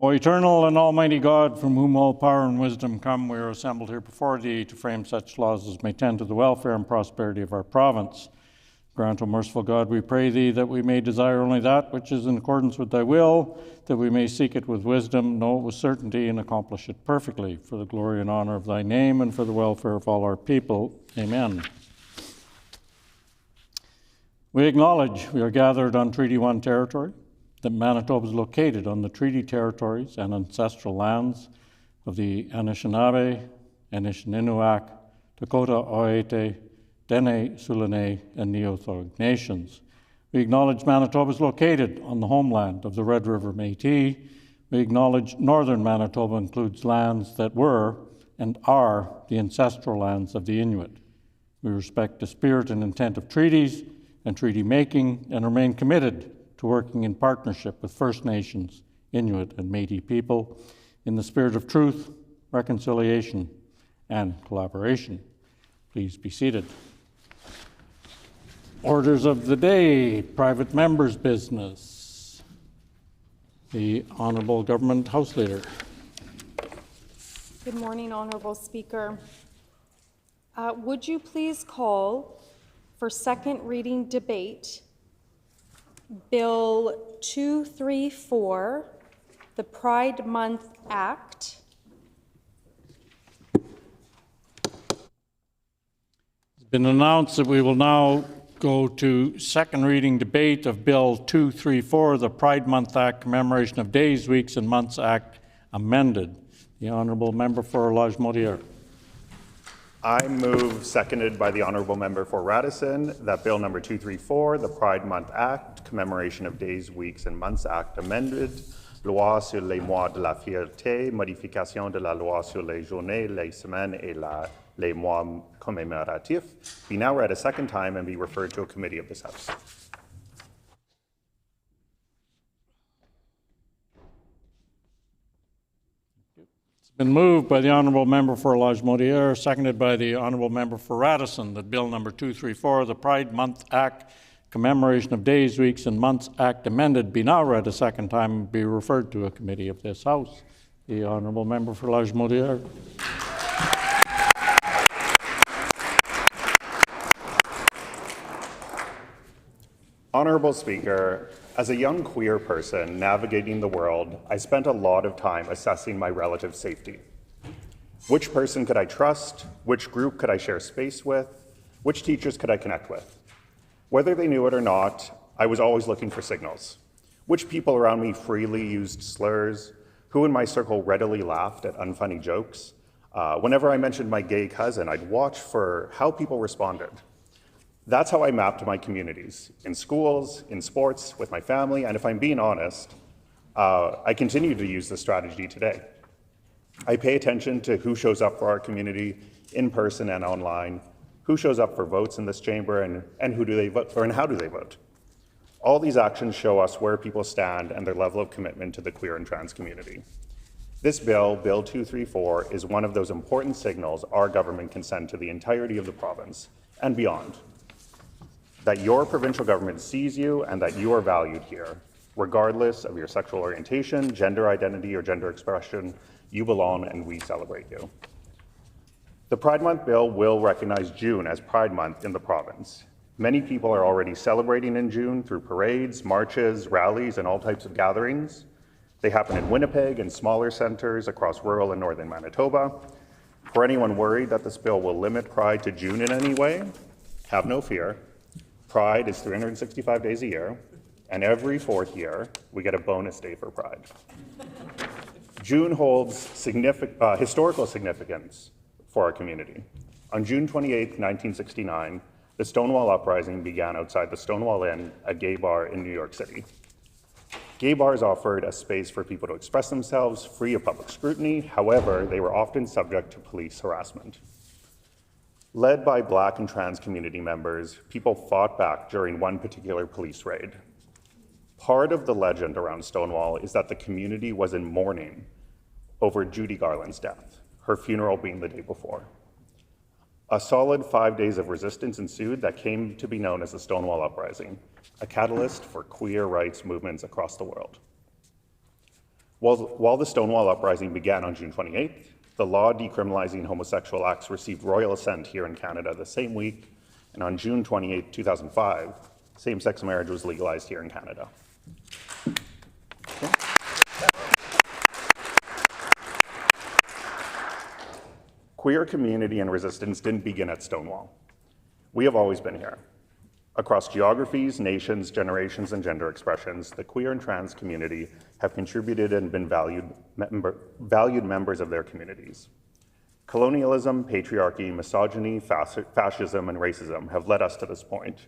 O eternal and almighty God, from whom all power and wisdom come, we are assembled here before thee to frame such laws as may tend to the welfare and prosperity of our province. Grant, O merciful God, we pray thee, that we may desire only that which is in accordance with thy will, that we may seek it with wisdom, know it with certainty, and accomplish it perfectly, for the glory and honor of thy name and for the welfare of all our people. Amen. We acknowledge we are gathered on Treaty 1 territory, that Manitoba is located on the treaty territories and ancestral lands of the Anishinaabe, Anishinaabeg, Dakota, Oiete, Dene, Sulene, and Neothog nations. We acknowledge Manitoba is located on the homeland of the Red River Métis. We acknowledge northern Manitoba includes lands that were and are the ancestral lands of the Inuit. We respect the spirit and intent of treaties and treaty making and remain committed to working in partnership with First Nations, Inuit, and Métis people in the spirit of truth, reconciliation, and collaboration. Please be seated. Orders of the day, private members' business. The Honourable Government House Leader. Good morning, Honourable Speaker. Would you please call for second reading debate Bill 234, the Pride Month Act. It's been announced that we will now go to second reading debate of Bill 234, the Pride Month Act, Commemoration of Days, Weeks, and Months Act, amended. The Honourable Member for Lage-Modière. I move, seconded by the Honourable Member for Radisson, that Bill number 234, the Pride Month Act, Commemoration of Days, Weeks, and Months Act amended, Loi sur les mois de la fierté, modification de la loi sur les journées, les semaines et les mois commémoratifs, be now read a second time and be referred to a committee of this House. Been moved by the Honourable Member for Lage-Modière, seconded by the Honourable Member for Radisson, that Bill number 234, the Pride Month Act, Commemoration of Days, Weeks, and Months Act amended, be now read a second time and be referred to a committee of this House. The Honourable Member for Lage-Modière. Honourable Speaker, as a young queer person navigating the world, I spent a lot of time assessing my relative safety. Which person could I trust? Which group could I share space with? Which teachers could I connect with? Whether they knew it or not, I was always looking for signals. Which people around me freely used slurs? Who in my circle readily laughed at unfunny jokes? Whenever I mentioned my gay cousin, I'd watch for how people responded. That's how I mapped my communities, in schools, in sports, with my family, and if I'm being honest, I continue to use this strategy today. I pay attention to who shows up for our community in person and online, who shows up for votes in this chamber, and who do they vote for, and how do they vote. All these actions show us where people stand and their level of commitment to the queer and trans community. This bill, Bill 234, is one of those important signals our government can send to the entirety of the province and beyond. That your provincial government sees you and that you are valued here. Regardless of your sexual orientation, gender identity, or gender expression, you belong and we celebrate you. The Pride Month bill will recognize June as Pride Month in the province. Many people are already celebrating in June through parades, marches, rallies, and all types of gatherings. They happen in Winnipeg and smaller centers across rural and northern Manitoba. For anyone worried that this bill will limit Pride to June in any way, have no fear. Pride is 365 days a year, and every fourth year, we get a bonus day for Pride. June holds historical significance for our community. On June 28, 1969, the Stonewall Uprising began outside the Stonewall Inn, a gay bar in New York City. Gay bars offered a space for people to express themselves, free of public scrutiny. However, they were often subject to police harassment. Led by Black and trans community members, people fought back during one particular police raid. Part of the legend around Stonewall is that the community was in mourning over Judy Garland's death, her funeral being the day before. A solid 5 days of resistance ensued that came to be known as the Stonewall Uprising, a catalyst for queer rights movements across the world. While the Stonewall Uprising began on June 28th, the law decriminalizing homosexual acts received royal assent here in Canada the same week, and on June 28, 2005, same-sex marriage was legalized here in Canada. Queer community and resistance didn't begin at Stonewall. We have always been here. Across geographies, nations, generations, and gender expressions, the queer and trans community have contributed and been valued members of their communities. Colonialism, patriarchy, misogyny, fascism, and racism have led us to this point,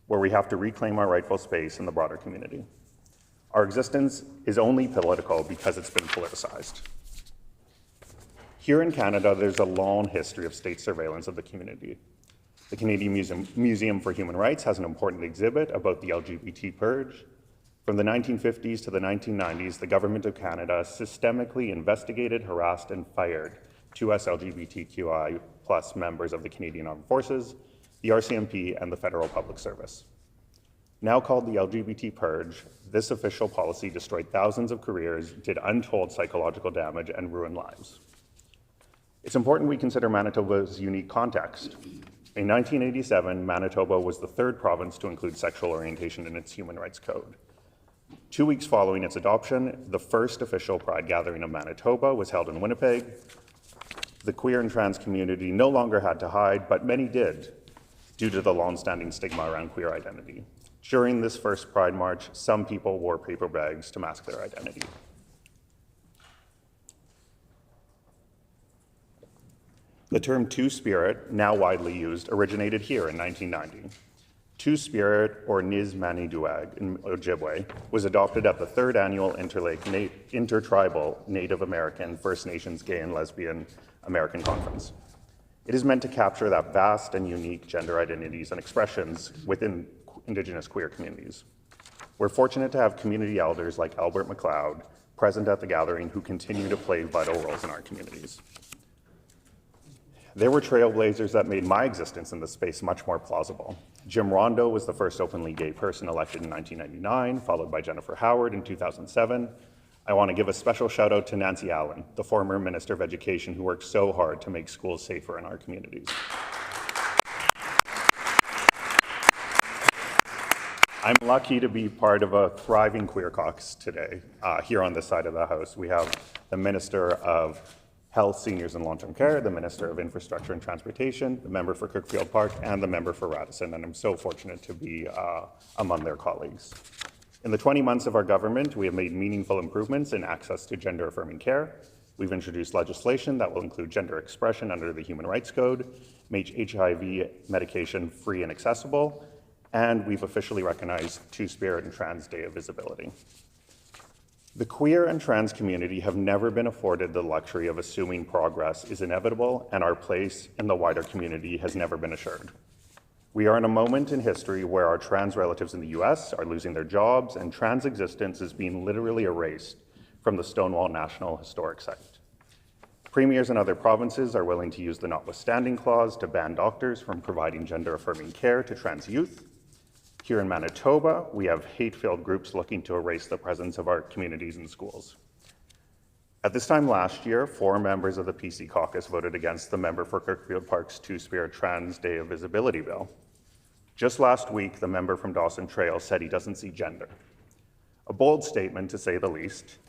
where we have to reclaim our rightful space in the broader community. Our existence is only political because it's been politicized. Here in Canada, there's a long history of state surveillance of the community. The Canadian Museum for Human Rights has an important exhibit about the LGBT purge. From the 1950s to the 1990s, the Government of Canada systemically investigated, harassed, and fired 2 LGBTQI+ members of the Canadian Armed Forces, the RCMP, and the Federal Public Service. Now called the LGBT purge, this official policy destroyed thousands of careers, did untold psychological damage, and ruined lives. It's important we consider Manitoba's unique context. In 1987, Manitoba was the 3rd province to include sexual orientation in its Human Rights Code. 2 weeks following its adoption, the first official Pride gathering of Manitoba was held in Winnipeg. The queer and trans community no longer had to hide, but many did, due to the long-standing stigma around queer identity. During this first Pride March, some people wore paper bags to mask their identity. The term Two-Spirit, now widely used, originated here in 1990. Two-Spirit, or Niz Maniduag in Ojibwe, was adopted at the 3rd annual Intertribal Native American First Nations Gay and Lesbian American Conference. It is meant to capture that vast and unique gender identities and expressions within Indigenous queer communities. We're fortunate to have community elders like Albert McLeod present at the gathering who continue to play vital roles in our communities. There were trailblazers that made my existence in this space much more plausible. Jim Rondo was the first openly gay person elected in 1999, followed by Jennifer Howard in 2007. I want to give a special shout out to Nancy Allen, the former Minister of Education, who worked so hard to make schools safer in our communities. I'm lucky to be part of a thriving queer caucus today. Here on this side of the House, we have the Minister of Health, Seniors and Long-Term Care, the Minister of Infrastructure and Transportation, the member for Kirkfield Park, and the member for Radisson, and I'm so fortunate to be among their colleagues. In the 20 months of our government, we have made meaningful improvements in access to gender-affirming care. We've introduced legislation that will include gender expression under the Human Rights Code, make HIV medication free and accessible, and we've officially recognized Two-Spirit and Trans Day of Visibility. The queer and trans community have never been afforded the luxury of assuming progress is inevitable, and our place in the wider community has never been assured. We are in a moment in history where our trans relatives in the US are losing their jobs, and trans existence is being literally erased from the Stonewall National Historic Site. Premiers in other provinces are willing to use the notwithstanding clause to ban doctors from providing gender-affirming care to trans youth. Here in Manitoba, we have hate-filled groups looking to erase the presence of our communities in schools. At this time last year, 4 members of the PC caucus voted against the member for Kirkfield Park's Two-Spirit Trans Day of Visibility bill. Just last week, the member from Dawson Trail said he doesn't see gender. A bold statement, to say the least.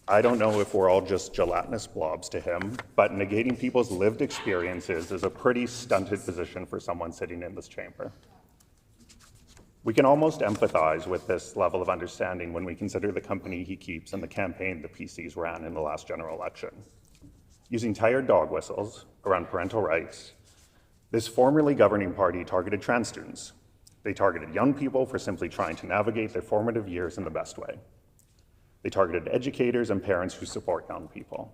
I don't know if we're all just gelatinous blobs to him, but negating people's lived experiences is a pretty stunted position for someone sitting in this chamber. We can almost empathize with this level of understanding when we consider the company he keeps and the campaign the PCs ran in the last general election. Using tired dog whistles around parental rights, this formerly governing party targeted trans students. They targeted young people for simply trying to navigate their formative years in the best way. They targeted educators and parents who support young people.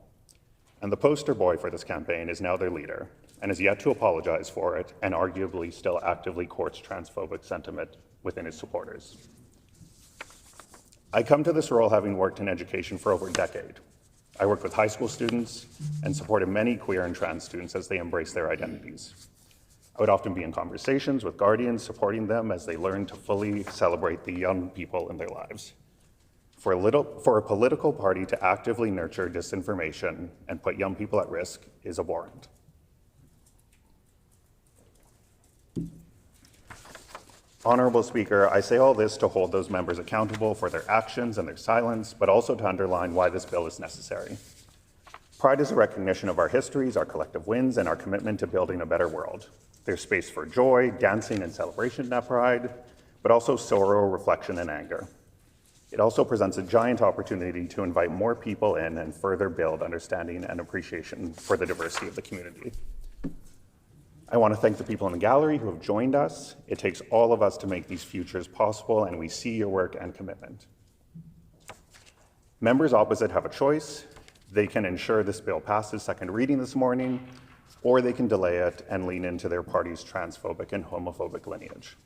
And the poster boy for this campaign is now their leader, and is yet to apologize for it, and arguably still actively courts transphobic sentiment within his supporters. I come to this role having worked in education for over a decade. I worked with high school students and supported many queer and trans students as they embrace their identities. I would often be in conversations with guardians, supporting them as they learn to fully celebrate the young people in their lives. For a political party to actively nurture disinformation and put young people at risk is abhorrent. Honorable Speaker, I say all this to hold those members accountable for their actions and their silence, but also to underline why this bill is necessary. Pride is a recognition of our histories, our collective wins, and our commitment to building a better world. There's space for joy, dancing, and celebration in that pride, but also sorrow, reflection, and anger. It also presents a giant opportunity to invite more people in and further build understanding and appreciation for the diversity of the community. I want to thank the people in the gallery who have joined us. It takes all of us to make these futures possible, and we see your work and commitment. Members opposite have a choice. They can ensure this bill passes second reading this morning, or they can delay it and lean into their party's transphobic and homophobic lineage.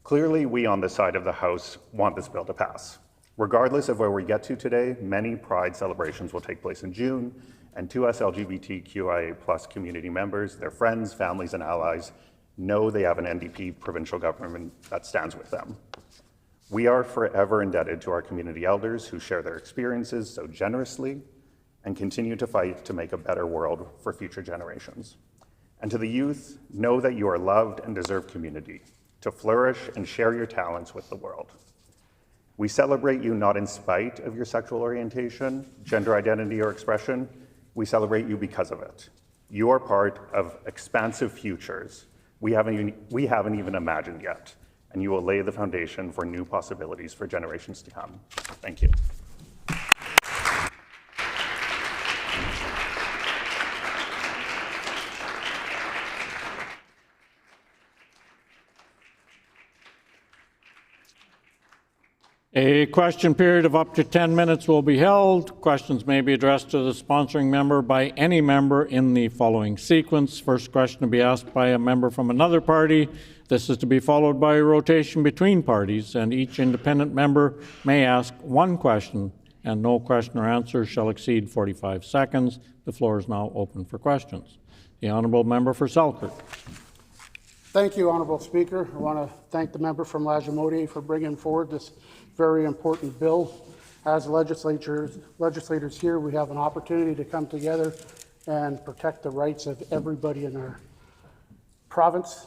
Clearly, we on this side of the House want this bill to pass. Regardless of where we get to today, many Pride celebrations will take place in June, and to us LGBTQIA+ community members, their friends, families, and allies know they have an NDP provincial government that stands with them. We are forever indebted to our community elders who share their experiences so generously and continue to fight to make a better world for future generations. And to the youth, know that you are loved and deserve community, to flourish and share your talents with the world. We celebrate you not in spite of your sexual orientation, gender identity, or expression. We celebrate you because of it. You are part of expansive futures we haven't even imagined yet, and you will lay the foundation for new possibilities for generations to come. Thank you. A question period of up to 10 minutes will be held. Questions may be addressed to the sponsoring member by any member in the following sequence. First question to be asked by a member from another party. This is to be followed by a rotation between parties, and each independent member may ask one question, and no question or answer shall exceed 45 seconds. The floor is now open for questions. The Honourable Member for Selkirk. Thank you, Honourable Speaker. I want to thank the member from Lagimodiere for bringing forward this very important bill. As legislators here, we have an opportunity to come together and protect the rights of everybody in our province,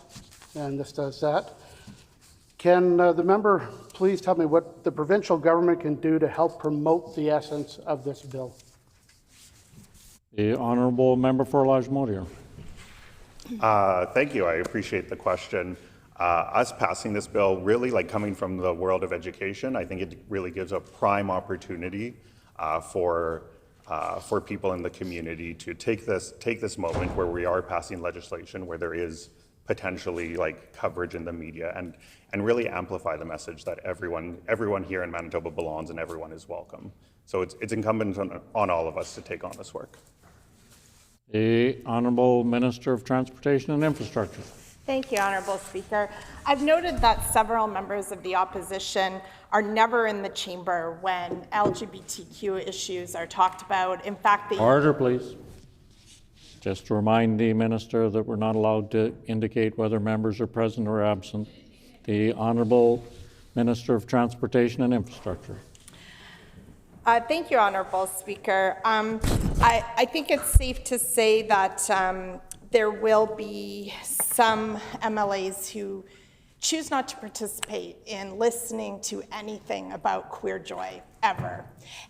and this does that. Can the member please tell me what the provincial government can do to help promote the essence of this bill? The Honourable Member for Lagimodiere. Thank you. I appreciate the question. Us passing this bill, really, like coming from the world of education, I think it really gives a prime opportunity for people in the community to take this moment where we are passing legislation where there is potentially like coverage in the media and really amplify the message that everyone here in Manitoba belongs and everyone is welcome. So it's incumbent on all of us to take on this work. The Honourable Minister of Transportation and Infrastructure. Thank you, Honourable Speaker. I've noted that several members of the opposition are never in the chamber when LGBTQ issues are talked about. In fact, Order, please. Just to remind the Minister that we're not allowed to indicate whether members are present or absent. The Honourable Minister of Transportation and Infrastructure. Thank you, Honourable Speaker. I think it's safe to say that there will be some MLAs who choose not to participate in listening to anything about queer joy ever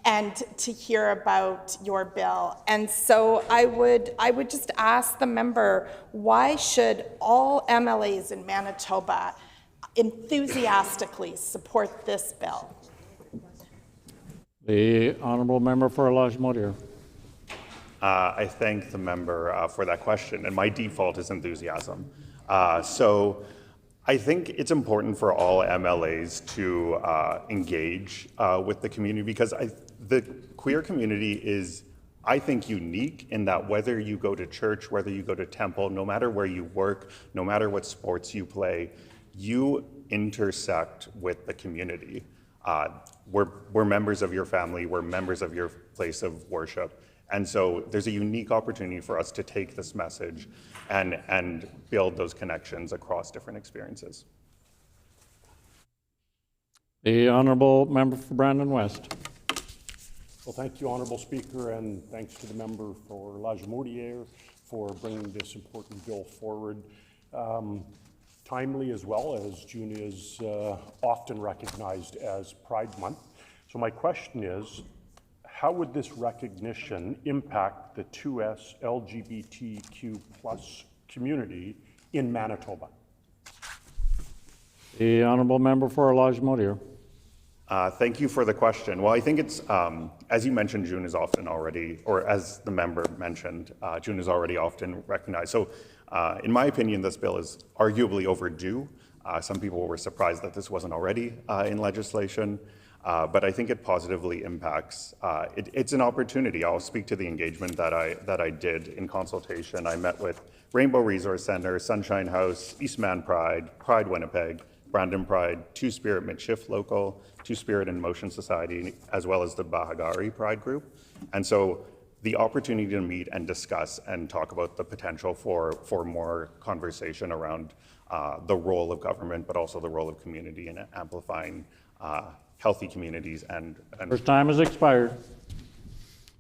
and to hear about your bill. And so I would just ask the member, why should all MLAs in Manitoba enthusiastically support this bill? The Honourable Member for Lagimodiere. I thank the member for that question, and my default is enthusiasm. So I think it's important for all MLAs to engage with the community because the queer community is, I think, unique in that whether you go to church, whether you go to temple, no matter where you work, no matter what sports you play, you intersect with the community. We're members of your family, we're members of your place of worship. And so there's a unique opportunity for us to take this message and build those connections across different experiences. The Honourable Member for Brandon West. Well, thank you, Honourable Speaker, and thanks to the member for Lajimodiere for bringing this important bill forward. Timely as well, as June is often recognized as Pride Month. So my question is, how would this recognition impact the 2S LGBTQ plus community in Manitoba? The Honourable Member for Lajimodiere. Thank you for the question. Well, I think it's, as you mentioned, June is often already, or as the member mentioned, June is already often recognized. So in my opinion, this bill is arguably overdue. Some people were surprised that this wasn't already in legislation, but I think it positively impacts. It's an opportunity. I'll speak to the engagement that I did in consultation. I met with Rainbow Resource Center, Sunshine House, Eastman Pride, Pride Winnipeg, Brandon Pride, Two Spirit Midshift Local, Two Spirit in Motion Society, as well as the Bahagari Pride Group. And so the opportunity to meet and discuss and talk about the potential for more conversation around the role of government, but also the role of community in amplifying healthy communities and First time has expired.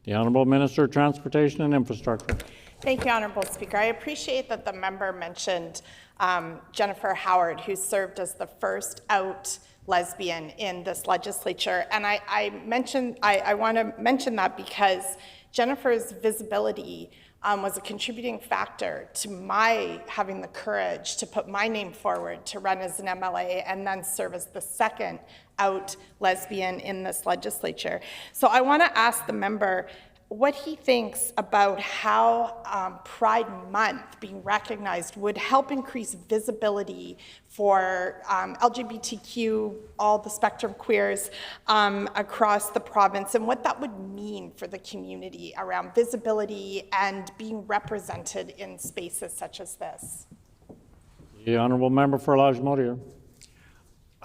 The Honourable Minister of Transportation and Infrastructure. Thank you, Honourable Speaker. I appreciate that the member mentioned Jennifer Howard, who served as the first out lesbian in this legislature. And I want to mention that because Jennifer's visibility was a contributing factor to my having the courage to put my name forward to run as an MLA and then serve as the second out lesbian in this legislature. So I want to ask the member what he thinks about how Pride Month being recognized would help increase visibility for LGBTQ, all the spectrum queers across the province, and what that would mean for the community around visibility and being represented in spaces such as this. The Honourable Member for Lajimodiere.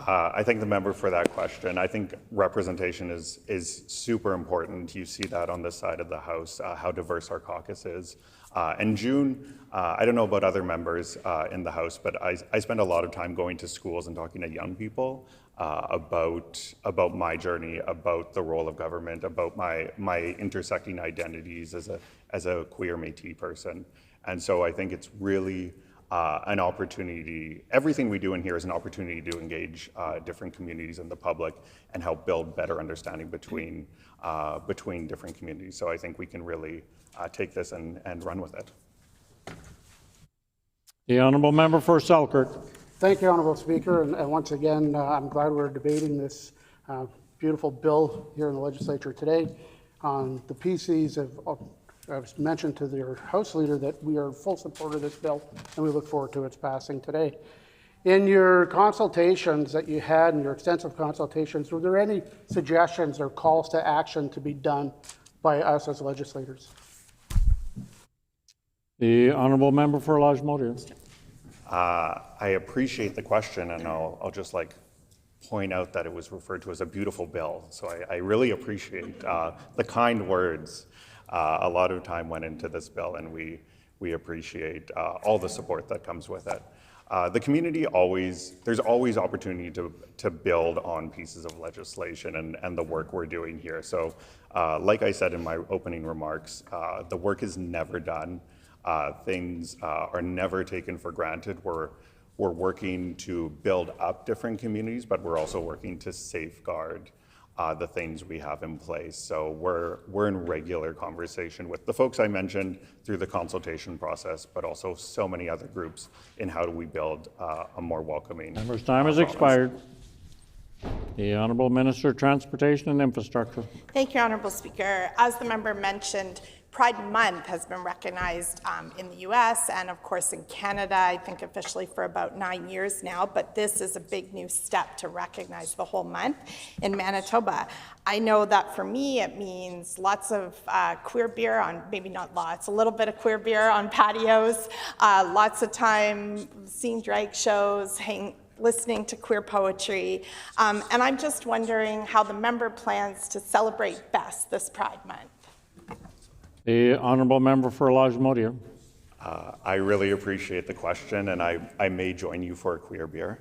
I thank the member for that question. I think representation is super important. You see that on this side of the House, how diverse our caucus is. And June, I don't know about other members in the House, but I spend a lot of time going to schools and talking to young people about my journey, about the role of government, about my intersecting identities as a queer Métis person. And so I think it's really an opportunity. Everything we do in here is an opportunity to engage different communities in the public and help build better understanding between different communities. So I think we can really take this and run with it. The Honourable Member for Selkirk. Thank you, Honourable Speaker, and once again, I'm glad we're debating this beautiful bill here in the legislature today. The PCs I've mentioned to their House Leader that we are in full support of this bill, and we look forward to its passing today. In your consultations that you had, in your extensive consultations, were there any suggestions or calls to action to be done by us as legislators? The Honourable Member for Lajimodiere. I appreciate the question, and I'll just point out that it was referred to as a beautiful bill. So I really appreciate the kind words. A lot of time went into this bill, and we appreciate all the support that comes with it. The community there's always opportunity to build on pieces of legislation and the work we're doing here. So like I said in my opening remarks, the work is never done. Things are never taken for granted. We're working to build up different communities, but we're also working to safeguard the things we have in place. So we're in regular conversation with the folks I mentioned through the consultation process, but also so many other groups in how do we build a more welcoming. Member's time has expired. The Honourable Minister of Transportation and Infrastructure. Thank you, Honourable Speaker. As the member mentioned, Pride Month has been recognized in the US and of course in Canada, I think officially for about 9 years now, but this is a big new step to recognize the whole month in Manitoba. I know that for me it means lots of queer beer on, maybe not lots, a little bit of queer beer on patios, lots of time seeing drag shows, listening to queer poetry, and I'm just wondering how the member plans to celebrate best this Pride Month. The Honourable Member for Lajimodiere. I really appreciate the question, and I may join you for a queer beer.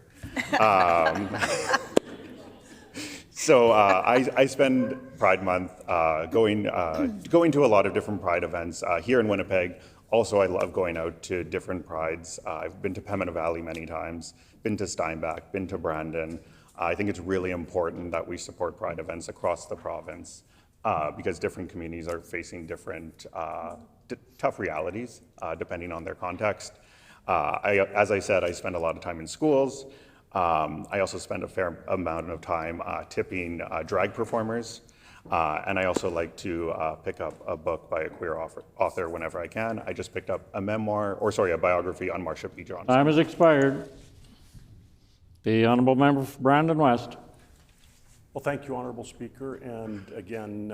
So I spend Pride Month going to a lot of different Pride events here in Winnipeg. Also, I love going out to different Prides. I've been to Pembina Valley many times, been to Steinbach, been to Brandon. I think it's really important that we support Pride events across the province because different communities are facing different tough realities depending on their context. As I said, I spend a lot of time in schools. I also spend a fair amount of time tipping drag performers. And I also like to pick up a book by a queer author whenever I can. I just picked up a biography on Marsha P. Johnson. Time has expired. The honourable member for Brandon West. Well, thank you, Honourable Speaker, and again,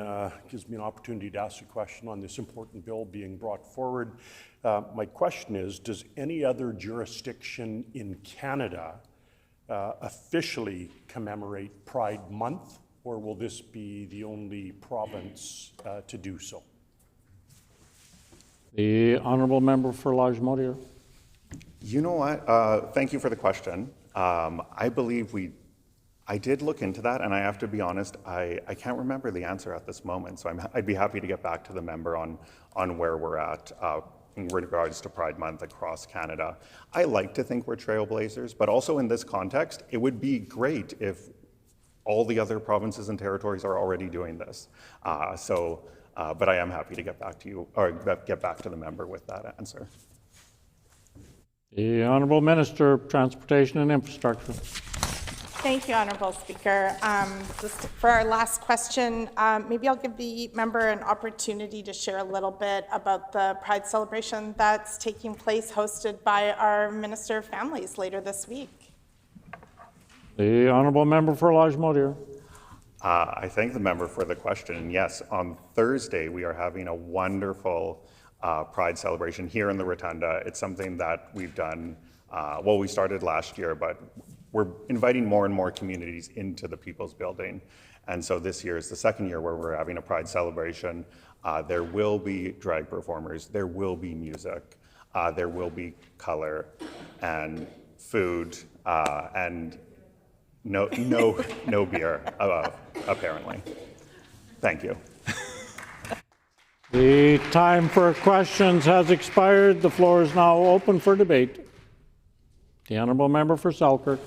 gives me an opportunity to ask a question on this important bill being brought forward. My question is, does any other jurisdiction in Canada officially commemorate Pride Month, or will this be the only province to do so? The honourable member for Lagimodiere. You know what? Thank you for the question. I believe I did look into that, and I have to be honest, I can't remember the answer at this moment, so I'd be happy to get back to the member on where we're at in regards to Pride Month across Canada. I like to think we're trailblazers, but also in this context, it would be great if all the other provinces and territories are already doing this. But I am happy to get back to you, or get back to the member with that answer. The Honourable Minister of Transportation and Infrastructure. Thank you, Honourable Speaker. Just for our last question, maybe I'll give the member an opportunity to share a little bit about the Pride celebration that's taking place, hosted by our Minister of Families later this week. The honourable member for Lagimodiere. I thank the member for the question. Yes, on Thursday we are having a wonderful Pride celebration here in the Rotunda. It's something that we've done, we started last year, but we're inviting more and more communities into the People's Building. And so this year is the second year where we're having a Pride celebration. There will be drag performers, there will be music, there will be color and food, and no beer, apparently. Thank you. The time for questions has expired. The floor is now open for debate. The honourable member for Selkirk.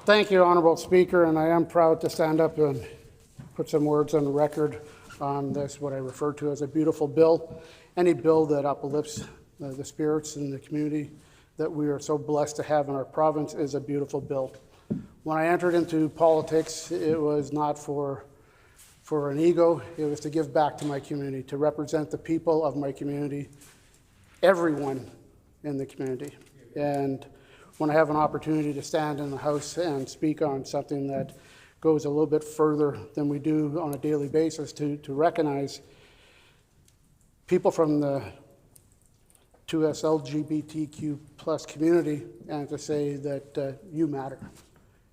Thank you, Honourable Speaker, and I am proud to stand up and put some words on the record on this, what I refer to as a beautiful bill. Any bill that uplifts the spirits in the community that we are so blessed to have in our province is a beautiful bill. When I entered into politics, it was not for an ego, it was to give back to my community, to represent the people of my community, everyone in the community. And when I have an opportunity to stand in the House and speak on something that goes a little bit further than we do on a daily basis, to recognize people from the 2S LGBTQ plus community, and to say that you matter.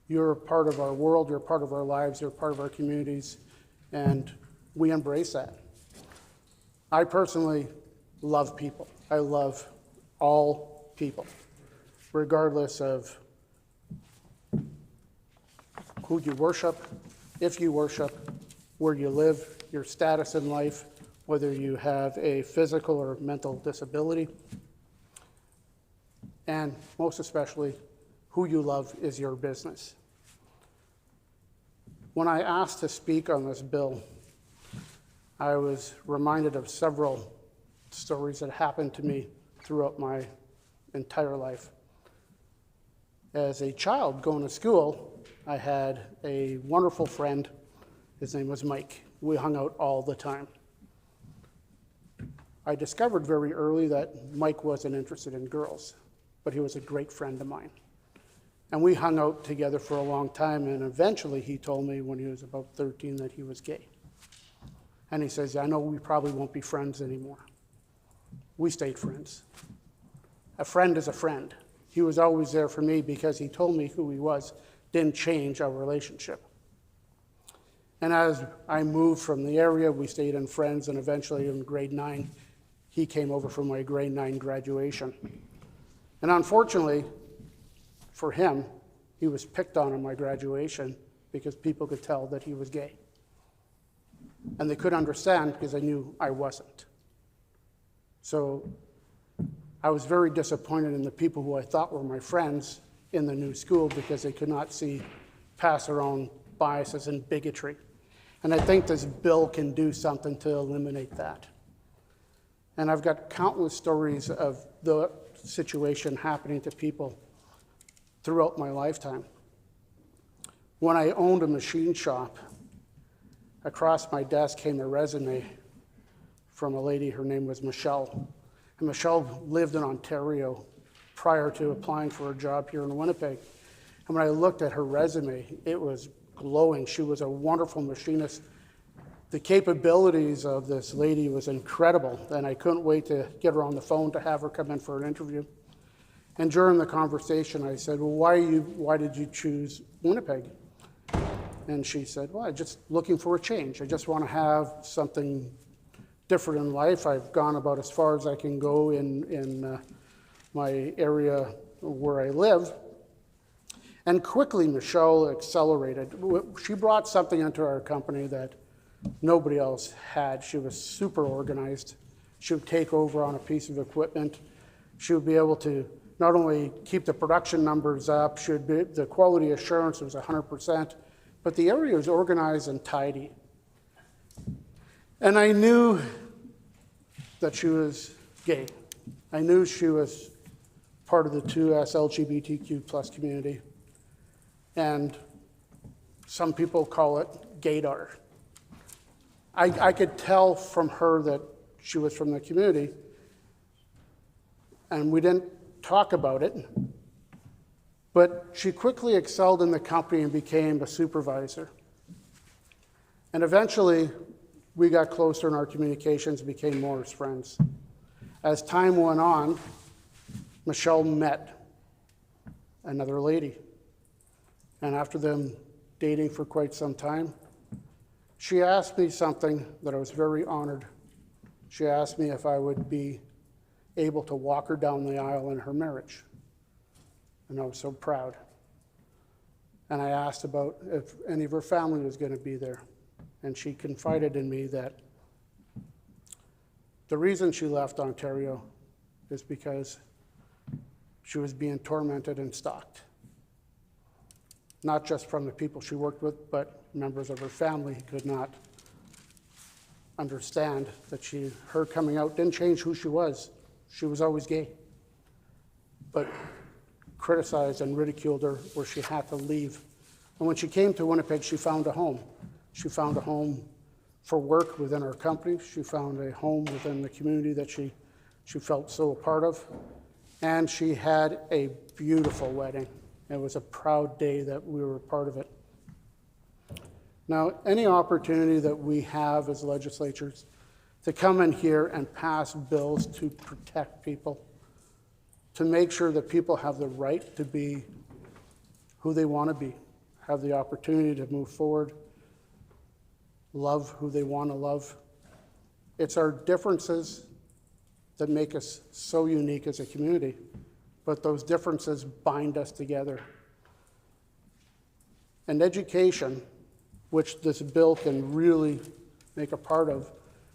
You're a part of our world, you're a part of our lives, you're a part of our communities, and we embrace that. I personally love people. I love all people, regardless of who you worship, if you worship, where you live, your status in life, whether you have a physical or mental disability, and most especially, who you love is your business. When I asked to speak on this bill, I was reminded of several stories that happened to me throughout my entire life. As a child going to school, I had a wonderful friend. His name was Mike. We hung out all the time. I discovered very early that Mike wasn't interested in girls, but he was a great friend of mine. And we hung out together for a long time, and eventually he told me when he was about 13 that he was gay. And he says, I know we probably won't be friends anymore. We stayed friends. A friend is a friend. He was always there for me because he told me who he was, didn't change our relationship. And as I moved from the area, we stayed in friends, and eventually in grade 9, he came over for my grade 9 graduation. And unfortunately for him, he was picked on my graduation because people could tell that he was gay. And they couldn't understand because they knew I wasn't. So I was very disappointed in the people who I thought were my friends in the new school because they could not see past their own biases and bigotry. And I think this bill can do something to eliminate that. And I've got countless stories of the situation happening to people throughout my lifetime. When I owned a machine shop, across my desk came a resume from a lady, her name was Michelle. And Michelle lived in Ontario prior to applying for a job here in Winnipeg. And when I looked at her resume, it was glowing. She was a wonderful machinist. The capabilities of this lady was incredible, and I couldn't wait to get her on the phone to have her come in for an interview. And during the conversation, I said, well, why did you choose Winnipeg? And she said, well, I'm just looking for a change. I just want to have something different in life. I've gone about as far as I can go in my area where I live. And quickly, Michelle accelerated. She brought something into our company that nobody else had. She was super organized. She would take over on a piece of equipment. She would be able to not only keep the production numbers up, the quality assurance was 100%, but the area was organized and tidy. And I knew that she was gay. I knew she was part of the 2S LGBTQ plus community. And some people call it gaydar. I could tell from her that she was from the community, and we didn't talk about it, but she quickly excelled in the company and became a supervisor. And eventually, we got closer in our communications, became more as friends. As time went on, Michelle met another lady. And after them dating for quite some time, she asked me something that I was very honored. She asked me if I would be able to walk her down the aisle in her marriage. And I was so proud. And I asked about if any of her family was going to be there. And she confided in me that the reason she left Ontario is because she was being tormented and stalked. Not just from the people she worked with, but members of her family could not understand that her coming out didn't change who she was. She was always gay. But criticized and ridiculed her where she had to leave. And when she came to Winnipeg, she found a home. She found a home for work within our company. She found a home within the community that she felt so a part of. And she had a beautiful wedding. It was a proud day that we were a part of it. Now, any opportunity that we have as legislatures to come in here and pass bills to protect people, to make sure that people have the right to be who they want to be, have the opportunity to move forward, love who they want to love. It's our differences that make us so unique as a community, but those differences bind us together. And education, which this bill can really make a part of,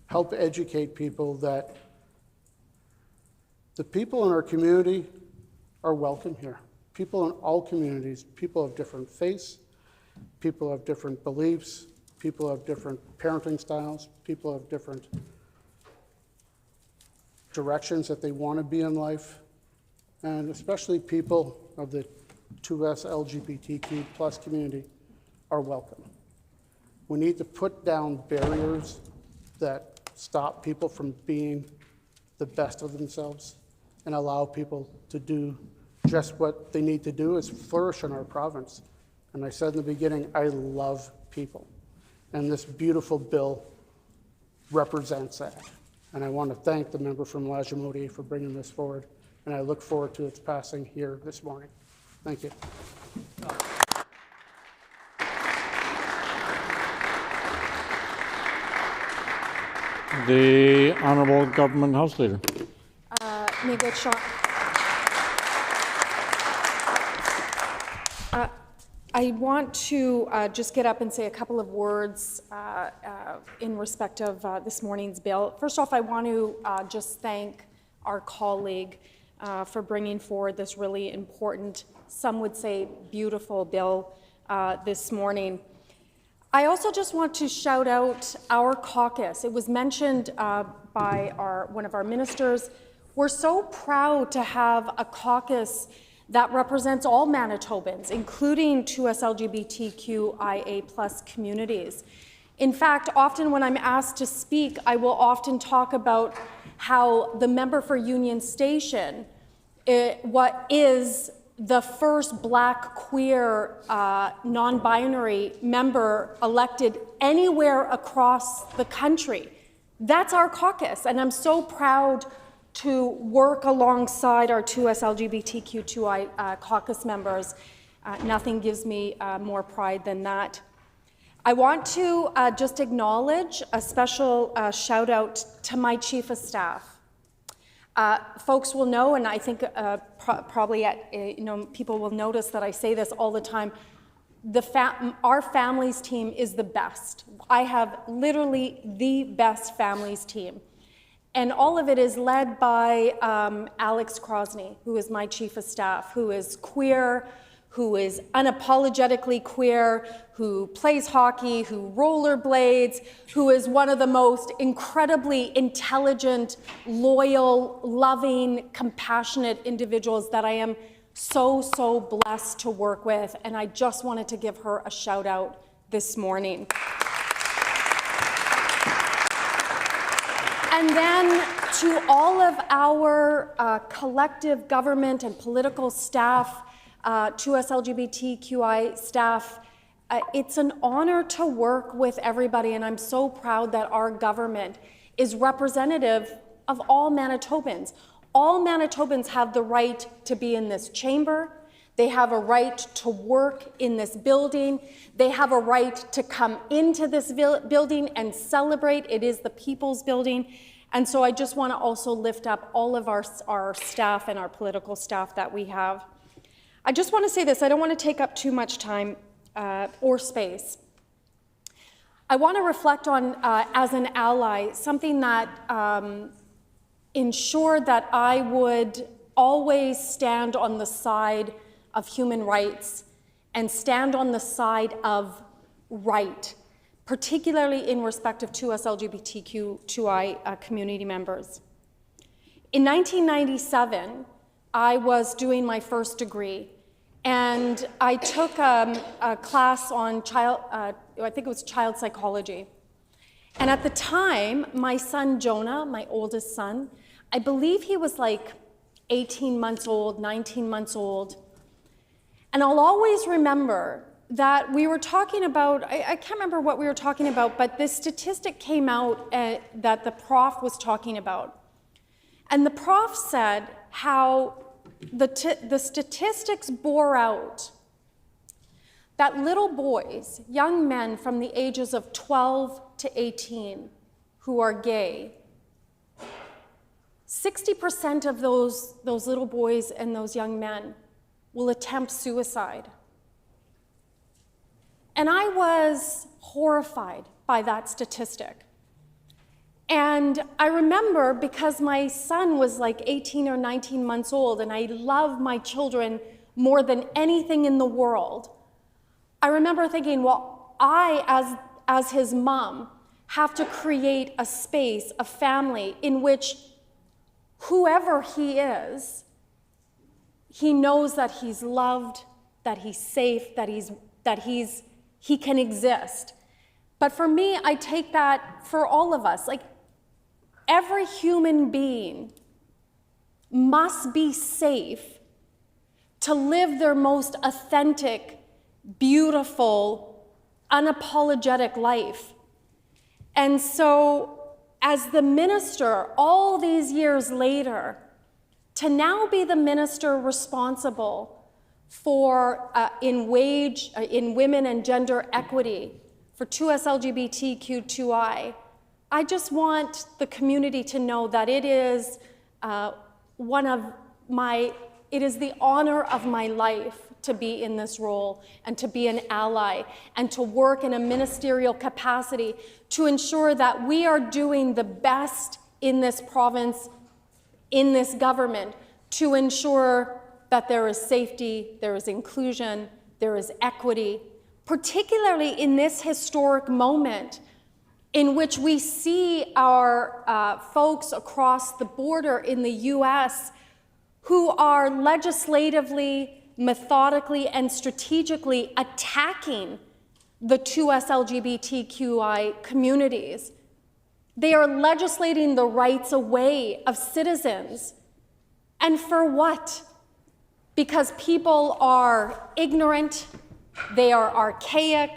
help educate people that the people in our community are welcome here. People in all communities, people of different faiths, people of different beliefs, people of different parenting styles, people of different directions that they want to be in life, and especially people of the 2S LGBTQ plus community are welcome. We need to put down barriers that stop people from being the best of themselves and allow people to do just what they need to do is flourish in our province. And I said in the beginning, I love people. And this beautiful bill represents that. And I want to thank the member from Legislature for bringing this forward. And I look forward to its passing here this morning. Thank you. The Honourable Government House Leader. Maybe Sean. I want to just get up and say a couple of words in respect of this morning's bill. First off, I want to just thank our colleague for bringing forward this really important, some would say beautiful bill this morning. I also just want to shout out our caucus. It was mentioned by one of our ministers. We're so proud to have a caucus that represents all Manitobans, including 2S LGBTQIA+ communities. In fact, often when I'm asked to speak, I will often talk about how the member for Union Station what is the first Black, queer, non-binary member elected anywhere across the country. That's our caucus, and I'm so proud to work alongside our 2S LGBTQ2I caucus members. Nothing gives me more pride than that. I want to just acknowledge a special shout out to my Chief of Staff. Folks will know, and I think probably people will notice that I say this all the time, our families team is the best. I have literally the best families team. And all of it is led by Alex Crosney, who is my Chief of Staff, who is queer, who is unapologetically queer, who plays hockey, who rollerblades, who is one of the most incredibly intelligent, loyal, loving, compassionate individuals that I am so blessed to work with. And I just wanted to give her a shout out this morning. And then to all of our collective government and political staff, 2S LGBTQI staff, it's an honor to work with everybody, and I'm so proud that our government is representative of all Manitobans. All Manitobans have the right to be in this chamber. They have a right to work in this building. They have a right to come into this building and celebrate. It is the people's building. And so I just want to also lift up all of our staff and our political staff that we have. I just want to say this. I don't want to take up too much time or space. I want to reflect on, as an ally, something that ensured that I would always stand on the side of human rights and stand on the side of right, particularly in respect of 2S LGBTQ2I community members. In 1997, I was doing my first degree, and I took a class on I think it was child psychology. And at the time, my son Jonah, my oldest son, I believe he was like 18 months old, 19 months old. And I'll always remember that we were talking about, I can't remember what we were talking about, but this statistic came out that the prof was talking about. And the prof said how the statistics bore out that little boys, young men from the ages of 12 to 18 who are gay, 60% of those little boys and those young men will attempt suicide. And I was horrified by that statistic. And I remember, because my son was like 18 or 19 months old, and I love my children more than anything in the world, I remember thinking, well, I, as his mom, have to create a space, a family, in which whoever he is, he knows that he's loved, that he's safe, that he can exist. But for me, I take that for all of us. Like, every human being must be safe to live their most authentic, beautiful, unapologetic life. And so, as the minister, all these years later, to now be the minister responsible for in women and gender equity for 2S LGBTQ2I, I just want the community to know that it is one of my It is the honor of my life to be in this role and to be an ally and to work in a ministerial capacity to ensure that we are doing the best in this province, in this government, to ensure that there is safety, there is inclusion, there is equity, particularly in this historic moment in which we see our folks across the border in the US who are legislatively, methodically, and strategically attacking the 2S LGBTQI communities. They are legislating the rights away of citizens. And for what? Because people are ignorant, they are archaic,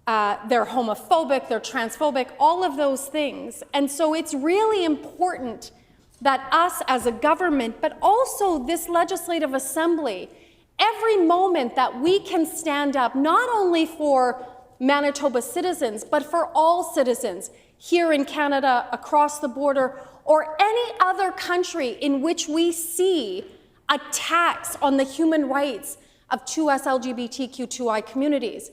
they're homophobic, they're transphobic, all of those things. And so it's really important that us as a government, but also this legislative assembly, every moment that we can stand up, not only for Manitoba citizens, but for all citizens here in Canada, across the border, or any other country in which we see attacks on the human rights of 2S LGBTQ2I communities.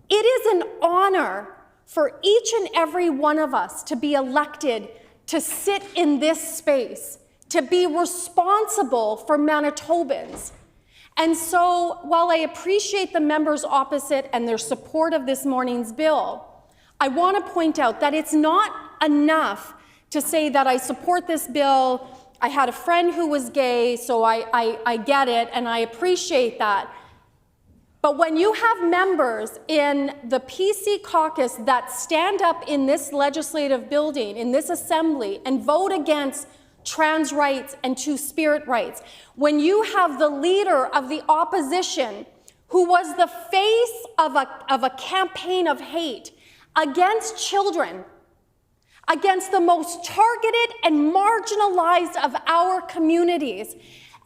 It is an honor for each and every one of us to be elected to sit in this space, to be responsible for Manitobans. And so while I appreciate the members opposite and their support of this morning's bill, I want to point out that it's not enough to say that I support this bill. I had a friend who was gay, so I get it, and I appreciate that. But when you have members in the PC caucus that stand up in this legislative building, in this assembly, and vote against trans rights and two-spirit rights, when you have the leader of the opposition who was the face of a campaign of hate against children, against the most targeted and marginalized of our communities,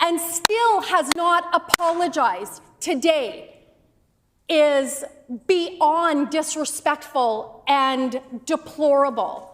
and still has not apologized today, is beyond disrespectful and deplorable.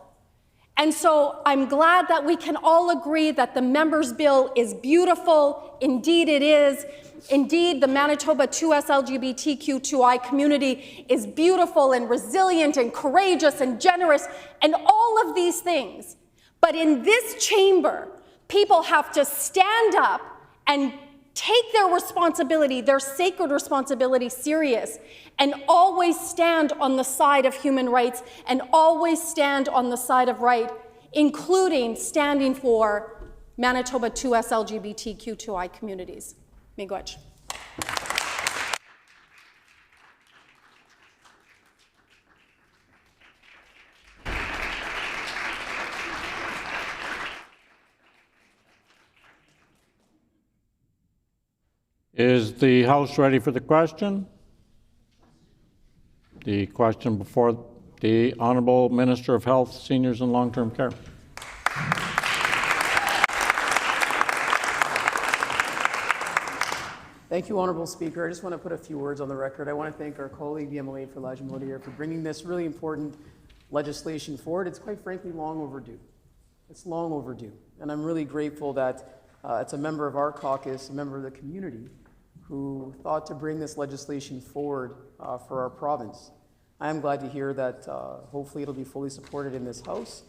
And so I'm glad that we can all agree that the members' bill is beautiful. Indeed it is. Indeed, the Manitoba 2S LGBTQ2I community is beautiful and resilient and courageous and generous and all of these things. But in this chamber, people have to stand up and take their responsibility, their sacred responsibility, serious, and always stand on the side of human rights and always stand on the side of right, including standing for Manitoba 2S LGBTQ2I communities. Miigwech. Is the House ready for the question? The question before the Honourable Minister of Health, Seniors and Long-Term Care. Thank you, Honourable Speaker. I just want to put a few words on the record. I want to thank our colleague, the MLA for Lajimodiere, for bringing this really important legislation forward. It's quite frankly long overdue. It's long overdue. And I'm really grateful that it's a member of our caucus, a member of the community, who thought to bring this legislation forward for our province. I am glad to hear that hopefully it'll be fully supported in this House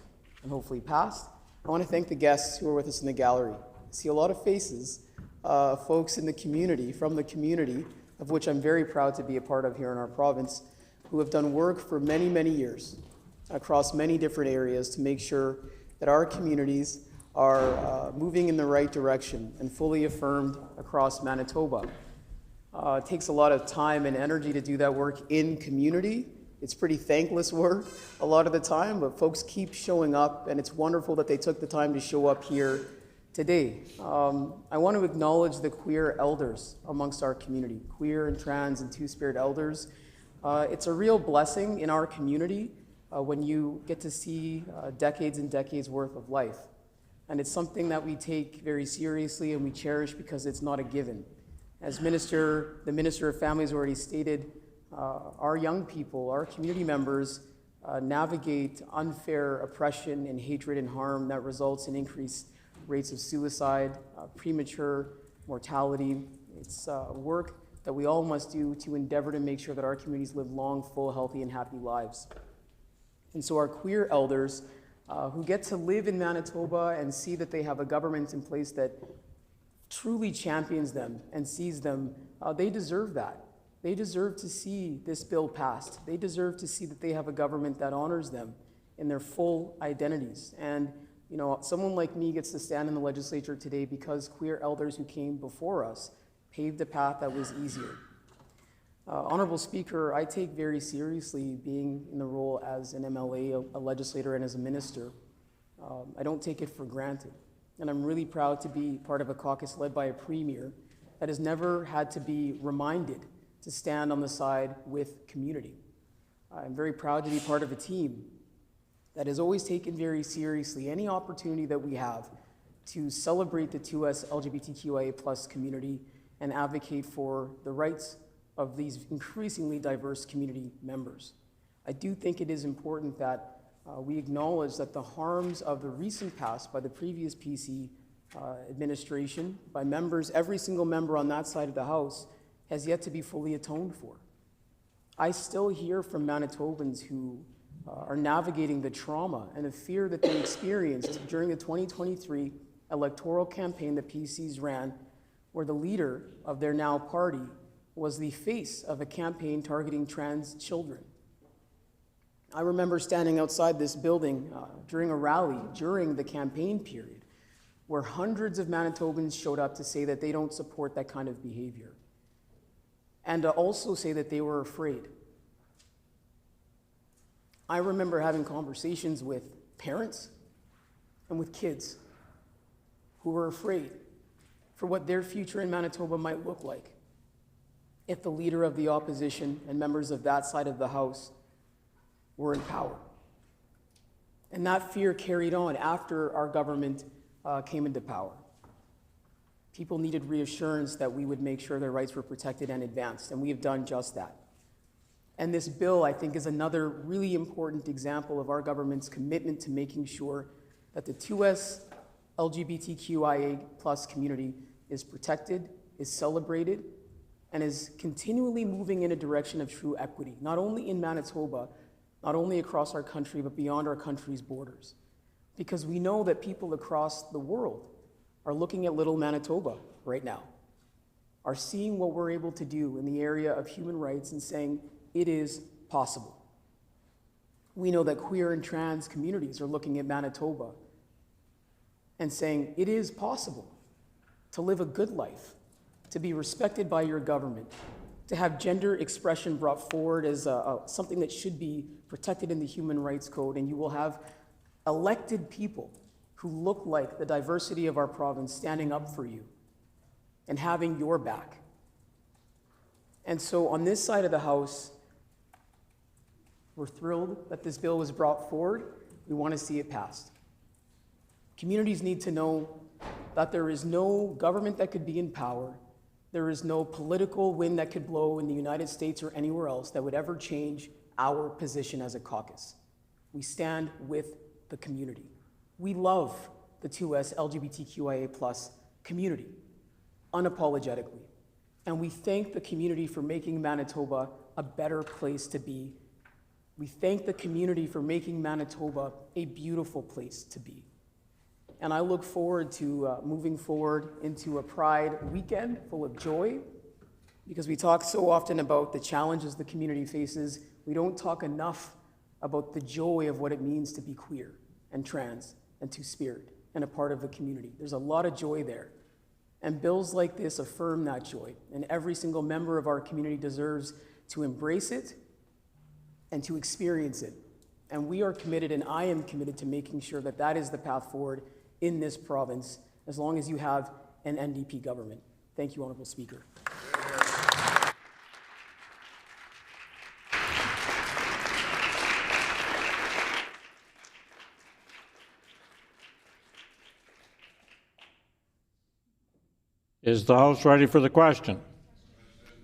and hopefully passed. I want to thank the guests who are with us in the gallery. I see a lot of faces, folks in the community, from the community, of which I'm very proud to be a part of here in our province, who have done work for many, many years across many different areas to make sure that our communities are moving in the right direction and fully affirmed across Manitoba. It takes a lot of time and energy to do that work in community. It's pretty thankless work a lot of the time, but folks keep showing up, and it's wonderful that they took the time to show up here today. I want to acknowledge the queer elders amongst our community, queer and trans and two-spirit elders. It's a real blessing in our community when you get to see decades and decades worth of life. And it's something that we take very seriously and we cherish because it's not a given. As the Minister of Family has already stated, our young people, our community members navigate unfair oppression and hatred and harm that results in increased rates of suicide, premature mortality. It's work that we all must do to endeavor to make sure that our communities live long, full, healthy, and happy lives. And so our queer elders who get to live in Manitoba and see that they have a government in place that truly champions them and sees them, they deserve that. They deserve to see this bill passed. They deserve to see that they have a government that honors them in their full identities. And you know, someone like me gets to stand in the legislature today because queer elders who came before us paved a path that was easier. Honorable Speaker, I take very seriously being in the role as an MLA, a legislator, and as a minister. I don't take it for granted. And I'm really proud to be part of a caucus led by a premier that has never had to be reminded to stand on the side with community. I'm very proud to be part of a team that has always taken very seriously any opportunity that we have to celebrate the 2S LGBTQIA+ community and advocate for the rights of these increasingly diverse community members. I do think it is important that we acknowledge that the harms of the recent past by the previous PC administration, by members, every single member on that side of the House, has yet to be fully atoned for. I still hear from Manitobans who are navigating the trauma and the fear that they experienced during the 2023 electoral campaign that PCs ran, where the leader of their now party was the face of a campaign targeting trans children. I remember standing outside this building during a rally during the campaign period, where hundreds of Manitobans showed up to say that they don't support that kind of behavior, and to also say that they were afraid. I remember having conversations with parents and with kids who were afraid for what their future in Manitoba might look like if the leader of the opposition and members of that side of the House were in power. And that fear carried on after our government came into power. People needed reassurance that we would make sure their rights were protected and advanced, and we have done just that. And this bill, I think, is another really important example of our government's commitment to making sure that the 2S LGBTQIA+ community is protected, is celebrated, and is continually moving in a direction of true equity, not only in Manitoba, not only across our country, but beyond our country's borders. Because we know that people across the world are looking at little Manitoba right now, are seeing what we're able to do in the area of human rights and saying, it is possible. We know that queer and trans communities are looking at Manitoba and saying, it is possible to live a good life, to be respected by your government, to have gender expression brought forward as something that should be protected in the Human Rights Code, and you will have elected people who look like the diversity of our province standing up for you and having your back. And so on this side of the House, we're thrilled that this bill was brought forward. We want to see it passed. Communities need to know that there is no government that could be in power, there is no political wind that could blow in the United States or anywhere else that would ever change our position as a caucus. We stand with the community. We love the 2S LGBTQIA+ community, unapologetically. And we thank the community for making Manitoba a better place to be. We thank the community for making Manitoba a beautiful place to be. And I look forward to moving forward into a Pride weekend full of joy, because we talk so often about the challenges the community faces. We don't talk enough about the joy of what it means to be queer and trans and two-spirit and a part of the community. There's a lot of joy there. And bills like this affirm that joy. And every single member of our community deserves to embrace it and to experience it. And we are committed, and I am committed to making sure that that is the path forward in this province, as long as you have an NDP government. Thank you, Honorable Speaker. Is the House ready for the question?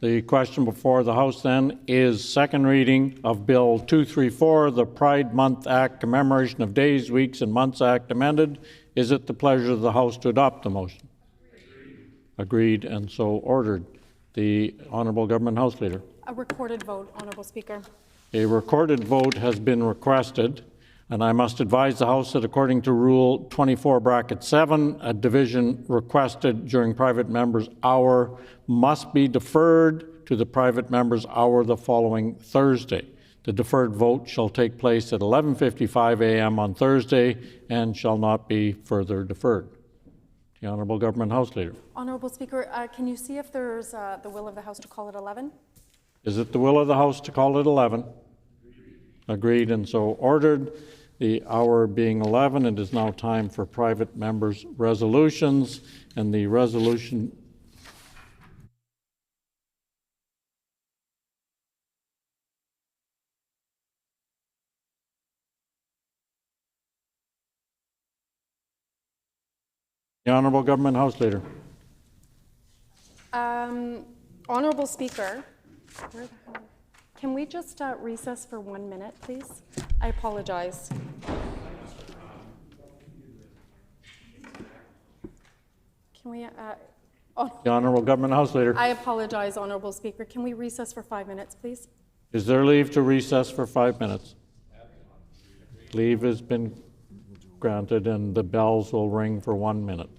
The question before the House then is second reading of Bill 234, the Pride Month Act, Commemoration of Days, Weeks, and Months Act amended. Is it the pleasure of the House to adopt the motion? Agreed and so ordered. The Honourable Government House Leader. A recorded vote, Honourable Speaker. A recorded vote has been requested, and I must advise the House that according to Rule 24(7), a division requested during private members' hour must be deferred to the private members' hour the following Thursday. The deferred vote shall take place at 11:55 a.m. on Thursday and shall not be further deferred. The Honourable Government House Leader. Honourable Speaker, can you see if there's the will of the House to call it 11? Is it the will of the House to call it 11? Agreed and so ordered. The hour being 11, it is now time for private members' resolutions, and the resolution the Honourable Government House Leader. Honourable Speaker, can we just recess for 1 minute, please? I apologize. Can we, The Honourable Government House Leader. I apologize, Honourable Speaker. Can we recess for 5 minutes, please? Is there leave to recess for 5 minutes? Leave has been granted and the bells will ring for 1 minute.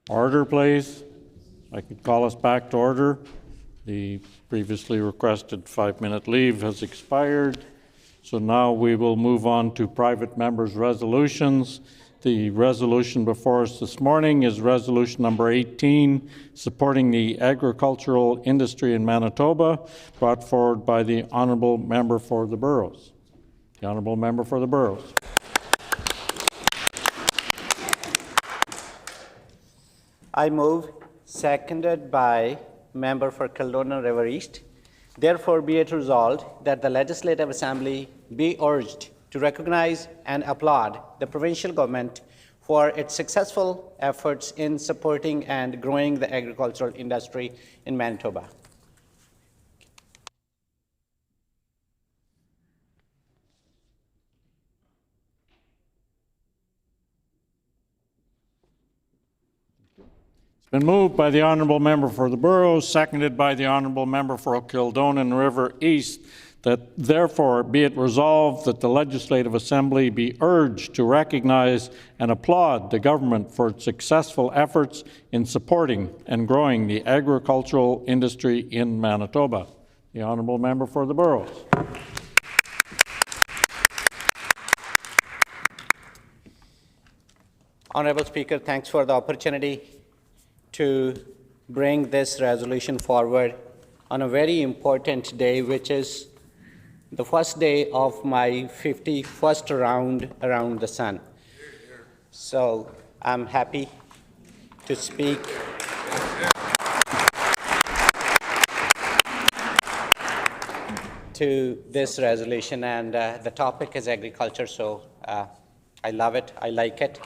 Order, please. I could call us back to order. The previously requested 5-minute leave has expired. So now we will move on to private members' resolutions. The resolution before us this morning is resolution number 18, supporting the agricultural industry in Manitoba, brought forward by the Honourable Member for the Boroughs. The Honourable Member for the Boroughs. I move, seconded by Member for Kildonan River East. Therefore, be it resolved that the Legislative Assembly be urged to recognize and applaud the provincial government for its successful efforts in supporting and growing the agricultural industry in Manitoba. It's been moved by the Honourable Member for the Boroughs, seconded by the Honourable Member for Kildonan River East, that therefore be it resolved that the Legislative Assembly be urged to recognize and applaud the government for its successful efforts in supporting and growing the agricultural industry in Manitoba. The Honourable Member for the Boroughs. Honourable Speaker, thanks for the opportunity to bring this resolution forward on a very important day, which is the first day of my 51st round around the sun. So I'm happy to speak to this resolution, and the topic is agriculture, so I love it, I like it.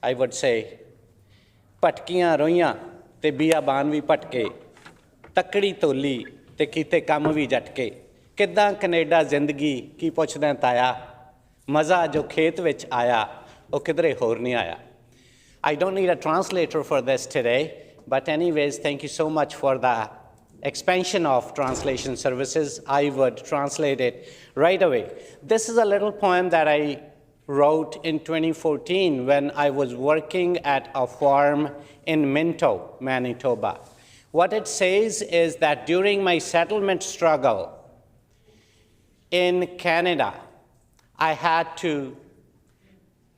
I would say, ਭਟਕੀਆਂ ਰੋਈਆਂ ਤੇ ਬੀਆਬਾਨ ਵੀ ਭਟਕੇ ਤੱਕੜੀ ਤੋਲੀ ਤੇ ਕੀਤੇ ਕੰਮ ਵੀ ਜਟਕੇ ਕਿੱਦਾਂ Canada ਜ਼ਿੰਦਗੀ ਕੀ ਪੁੱਛਦਾ ਤਾਇਆ ਮਜ਼ਾ ਜੋ ਖੇਤ ਵਿੱਚ ਆਇਆ ਉਹ ਕਿਧਰੇ ਹੋਰ ਨਹੀਂ ਆਇਆ I don't need a translator for this today, but anyways, thank you so much for the expansion of translation services. I would translate it right away. This is a little poem that I wrote in 2014 when I was working at a farm in Minto, Manitoba. What it says is that during my settlement struggle in Canada, I had to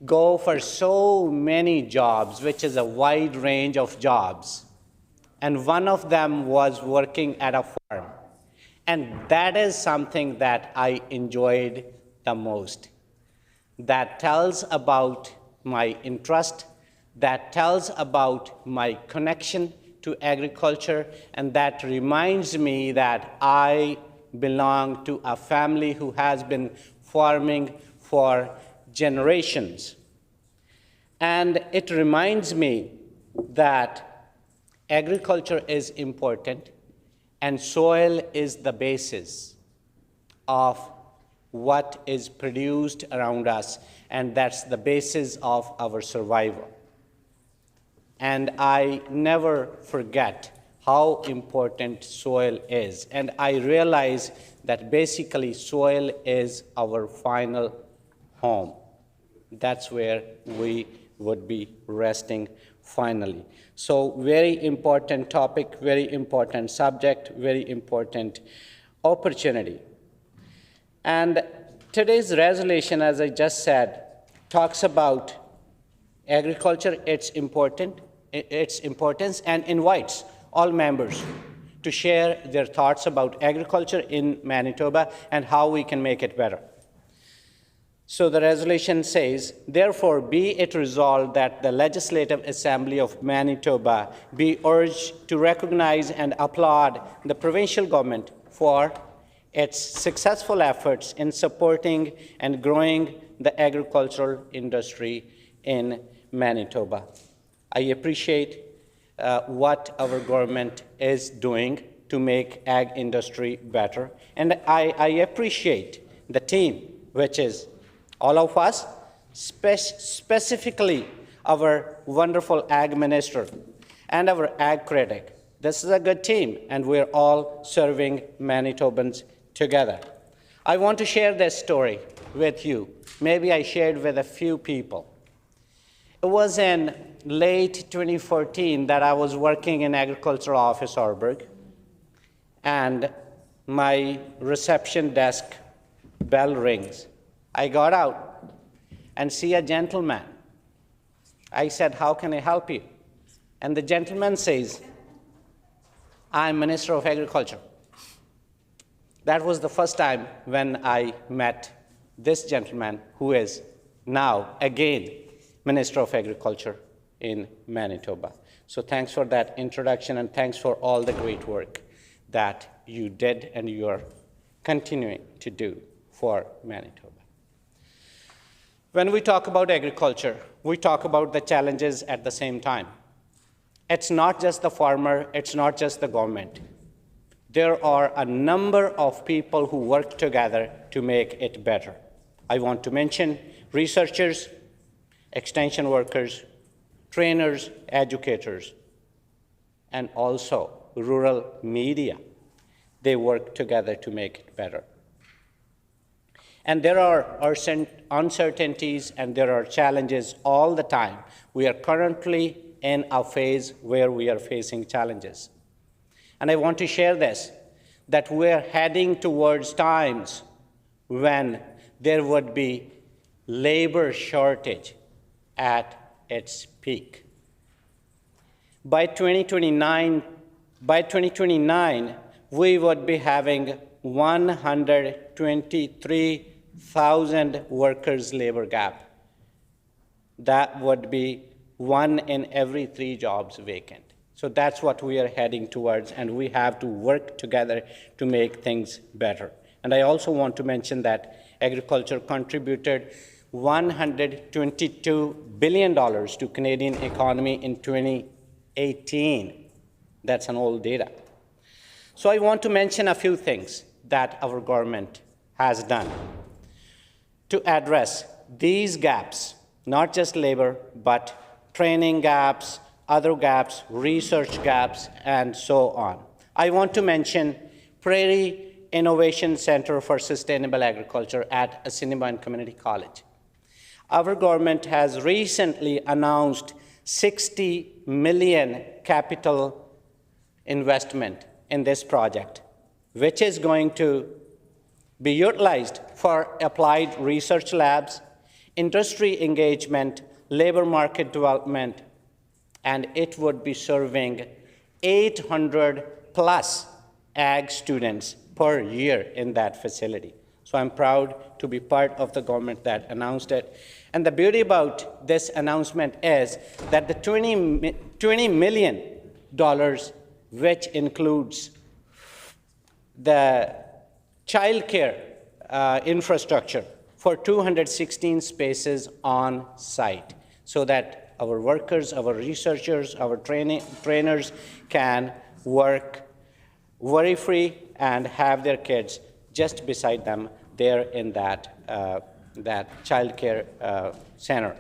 go for so many jobs, which is a wide range of jobs. And one of them was working at a farm. And that is something that I enjoyed the most. That tells about my interest, that tells about my connection to agriculture, and that reminds me that I belong to a family who has been farming for generations. And it reminds me that agriculture is important and soil is the basis of what is produced around us, and that's the basis of our survival. And I never forget how important soil is. And I realize that basically soil is our final home. That's where we would be resting finally. So very important topic, very important subject, very important opportunity. And today's resolution, as I just said, talks about agriculture, its importance, and invites all members to share their thoughts about agriculture in Manitoba and how we can make it better. So the resolution says, therefore, be it resolved that the Legislative Assembly of Manitoba be urged to recognize and applaud the provincial government for its successful efforts in supporting and growing the agricultural industry in Manitoba. I appreciate what our government is doing to make ag industry better, and I appreciate the team, which is all of us, specifically our wonderful ag minister and our ag critic. This is a good team, and we're all serving Manitobans together. I want to share this story with you. Maybe I shared with a few people. It was in late 2014 that I was working in agricultural office, Orberg, and my reception desk bell rings. I got out and see a gentleman. I said, "How can I help you?" And the gentleman says, "I'm Minister of Agriculture." That was the first time when I met this gentleman, who is now, again, Minister of Agriculture in Manitoba. So thanks for that introduction, and thanks for all the great work that you did and you are continuing to do for Manitoba. When we talk about agriculture, we talk about the challenges at the same time. It's not just the farmer, it's not just the government. There are a number of people who work together to make it better. I want to mention researchers, extension workers, trainers, educators, and also rural media. They work together to make it better. And there are uncertainties and there are challenges all the time. We are currently in a phase where we are facing challenges. And I want to share this, that we're heading towards times when there would be labor shortage at its peak. By 2029, we would be having 123,000 workers' labor gap. That would be 1 in every 3 jobs vacant. So that's what we are heading towards, and we have to work together to make things better. And I also want to mention that agriculture contributed $122 billion to Canadian economy in 2018. That's an old data. So I want to mention a few things that our government has done to address these gaps, not just labor, but training gaps, other gaps, research gaps, and so on. I want to mention Prairie Innovation Center for Sustainable Agriculture at Assiniboine Community College. Our government has recently announced $60 million capital investment in this project, which is going to be utilized for applied research labs, industry engagement, labor market development, and it would be serving 800 plus ag students per year in that facility. So I'm proud to be part of the government that announced it. And the beauty about this announcement is that the $20 million, which includes the childcare infrastructure for 216 spaces on site, so that our workers, our researchers, our trainers can work worry-free and have their kids just beside them there in that childcare center.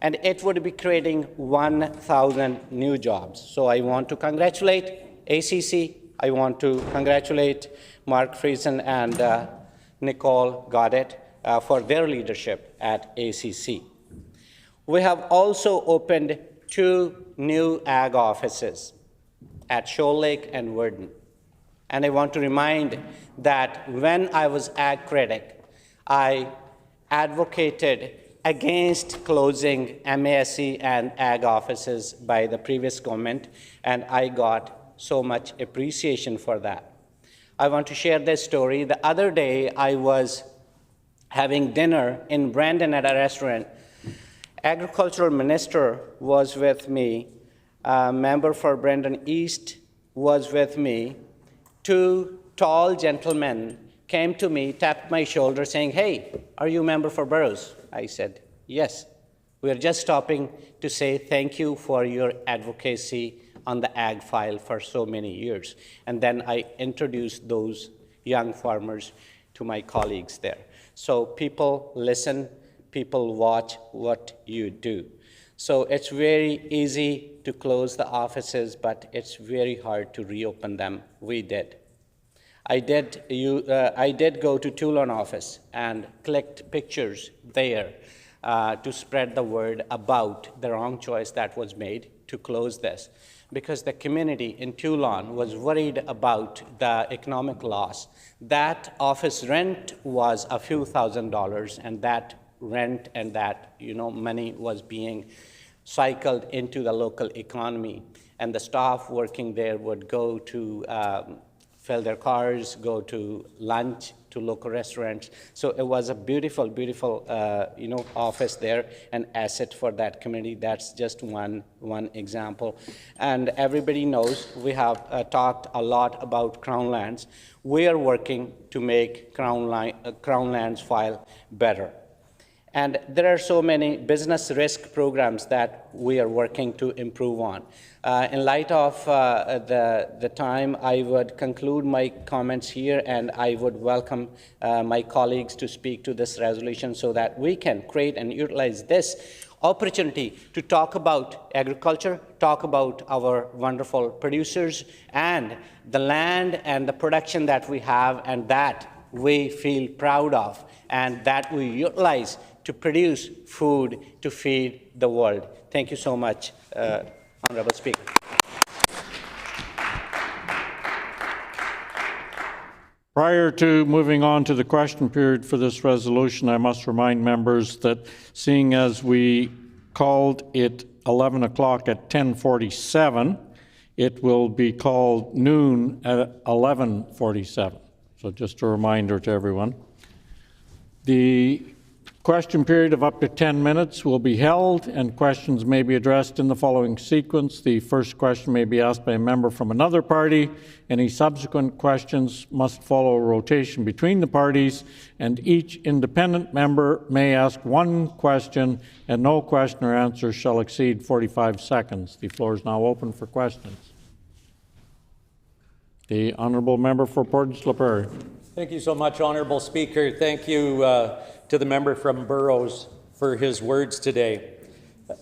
And it would be creating 1,000 new jobs. So I want to congratulate ACC. I want to congratulate Mark Friesen and Nicole Goddett for their leadership at ACC. We have also opened 2 new ag offices at Shoal Lake and Worden. And I want to remind that when I was ag critic, I advocated against closing MASC and ag offices by the previous government, and I got so much appreciation for that. I want to share this story. The other day, I was having dinner in Brandon at a restaurant. Agricultural Minister was with me, member for Brandon East was with me. 2 tall gentlemen came to me, tapped my shoulder saying, "Hey, are you a member for Burroughs?" I said, "Yes. We are just stopping to say thank you for your advocacy on the ag file for so many years." And then I introduced those young farmers to my colleagues there. So people listen, people watch what you do. So it's very easy to close the offices, but it's very hard to reopen them. We did. I did go to Toulon office and clicked pictures there to spread the word about the wrong choice that was made to close this, because the community in Toulon was worried about the economic loss. That office rent was a few $1,000s, and that rent and that money was being cycled into the local economy, and the staff working there would go to fill their cars, go to lunch, to local restaurants. So it was a beautiful, beautiful, office there, an asset for that community. That's just one example. And everybody knows we have talked a lot about Crown Lands. We are working to make Crown Lands file better. And there are so many business risk programs that we are working to improve on. In light of the time, I would conclude my comments here, and I would welcome my colleagues to speak to this resolution so that we can create and utilize this opportunity to talk about agriculture, talk about our wonderful producers, and the land and the production that we have and that we feel proud of, and that we utilize to produce food to feed the world. Thank you so much, Honorable Speaker. Prior to moving on to the question period for this resolution, I must remind members that seeing as we called it 11 o'clock at 10:47, it will be called noon at 11:47. So just a reminder to everyone. The question period of up to 10 minutes will be held, and questions may be addressed in the following sequence. The first question may be asked by a member from another party. Any subsequent questions must follow a rotation between the parties, and each independent member may ask one question, and no question or answer shall exceed 45 seconds. The floor is now open for questions. The honourable member for Portage-La Prairie. Thank you so much, Honourable Speaker. Thank you to the member from Burroughs for his words today.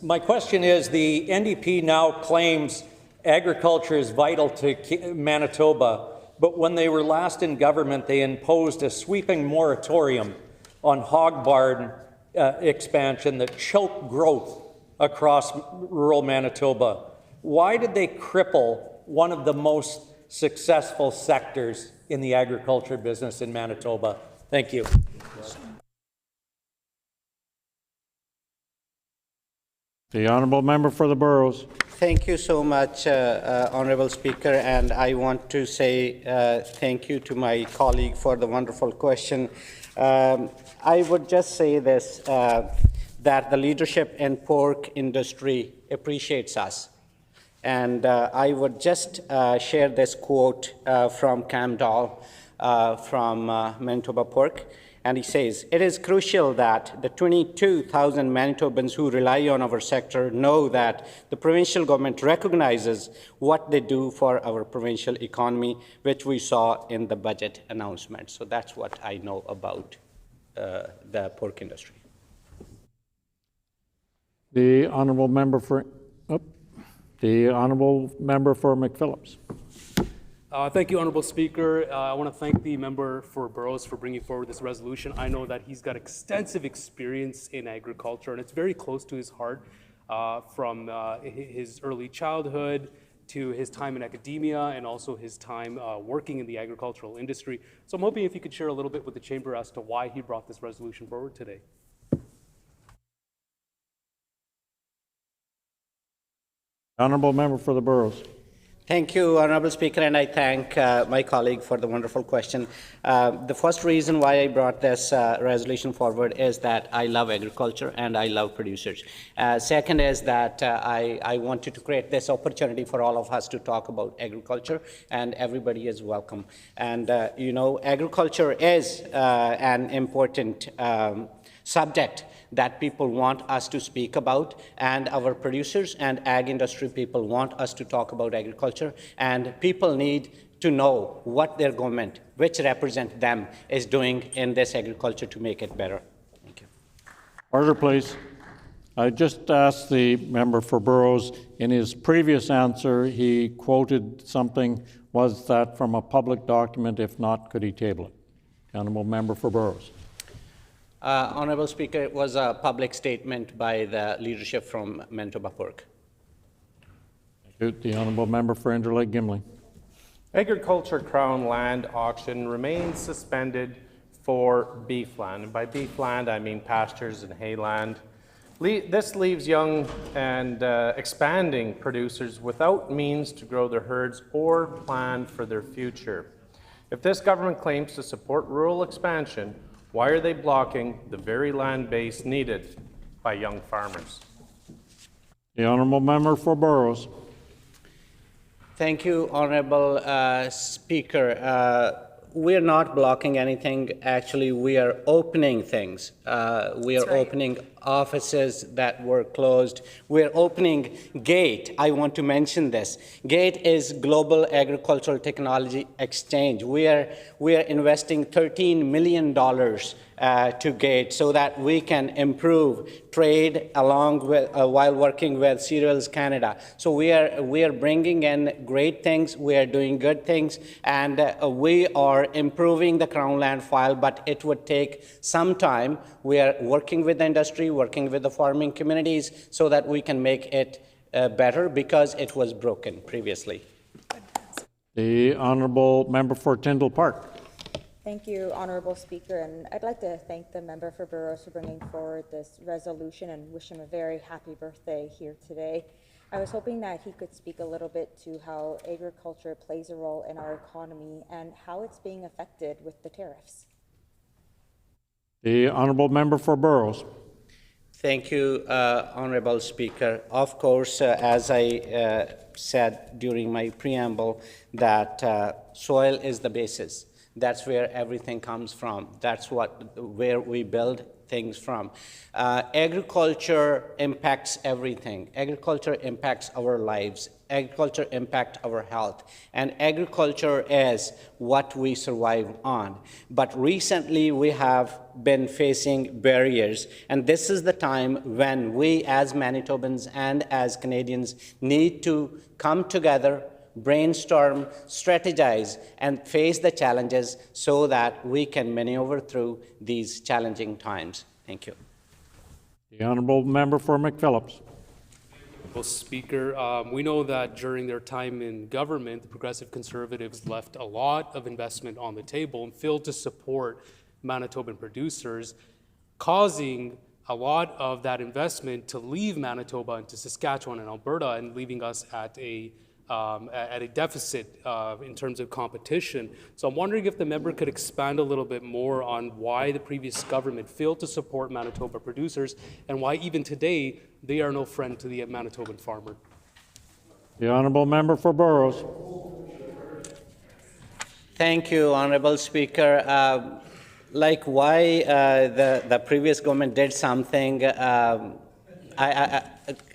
My question is, the NDP now claims agriculture is vital to Manitoba, but when they were last in government, they imposed a sweeping moratorium on hog barn expansion that choked growth across rural Manitoba. Why did they cripple one of the most successful sectors in the agriculture business in Manitoba? Thank you. The honourable member for the Burroughs. Thank you so much, Honourable Speaker, and I want to say thank you to my colleague for the wonderful question. I would just say this, that the leadership in pork industry appreciates us. And I would just share this quote from Cam Dahl from Manitoba Pork. And he says, "It is crucial that the 22,000 Manitobans who rely on our sector know that the provincial government recognizes what they do for our provincial economy, which we saw in the budget announcement." So that's what I know about the pork industry. The honourable member for McPhillips. Thank you, Honourable Speaker. I want to thank the member for Burroughs for bringing forward this resolution. I know that he's got extensive experience in agriculture, and it's very close to his heart, from his early childhood to his time in academia and also his time working in the agricultural industry. So I'm hoping if you could share a little bit with the chamber as to why he brought this resolution forward today. Honourable member for the Burroughs. Thank you, Honourable Speaker, and I thank my colleague for the wonderful question. The first reason why I brought this resolution forward is that I love agriculture and I love producers. Second is that I wanted to create this opportunity for all of us to talk about agriculture, and everybody is welcome. And, agriculture is an important subject that people want us to speak about, and our producers and ag industry people want us to talk about agriculture, and people need to know what their government, which represent them, is doing in this agriculture to make it better. Thank you. Order, please. I just asked the member for Burroughs, in his previous answer, he quoted something. Was that from a public document? If not, could he table it? Honourable member for Burroughs. Honorable Speaker, it was a public statement by the leadership from Manitoba Pork. The honourable member for Interlake Gimli. Agriculture Crown land auction remains suspended for beef land. And by beef land, I mean pastures and hayland. This leaves young and expanding producers without means to grow their herds or plan for their future. If this government claims to support rural expansion, why are they blocking the very land base needed by young farmers? The honourable member for Burrows. Thank you, Honorable Speaker. We're not blocking anything. Actually, we are opening things. We are opening offices that were closed. We're opening GATE. I want to mention this. GATE is Global Agricultural Technology Exchange. We are investing $13 million to GATE so that we can improve trade along with while working with Cereals Canada. So we are bringing in great things. We are doing good things, and we are improving the Crown land file. But it would take some time. We are working with the industry, working with the farming communities, so that we can make it better because it was broken previously. The honourable member for Tyndall Park. Thank you, Honourable Speaker, and I'd like to thank the member for Burrows for bringing forward this resolution and wish him a very happy birthday here today. I was hoping that he could speak a little bit to how agriculture plays a role in our economy and how it's being affected with the tariffs. The honourable member for Burrows. Thank you, Honorable Speaker. Of course, as I said during my preamble, that soil is the basis. That's where everything comes from. That's where we build things from. Agriculture impacts everything. Agriculture impacts our lives. Agriculture impacts our health. And agriculture is what we survive on. But recently we have been facing barriers. And this is the time when we as Manitobans and as Canadians need to come together, brainstorm, strategize, and face the challenges so that we can maneuver through these challenging times. Thank you. The honourable member for McPhillips. Well, Speaker, we know that during their time in government, the Progressive Conservatives left a lot of investment on the table and failed to support Manitoban producers, causing a lot of that investment to leave Manitoba into Saskatchewan and Alberta and leaving us at a deficit in terms of competition. So I'm wondering if the member could expand a little bit more on why the previous government failed to support Manitoba producers and why even today they are no friend to the Manitoban farmer. The honourable member for Burrows. Thank you, Honorable Speaker. Like why the previous government did something,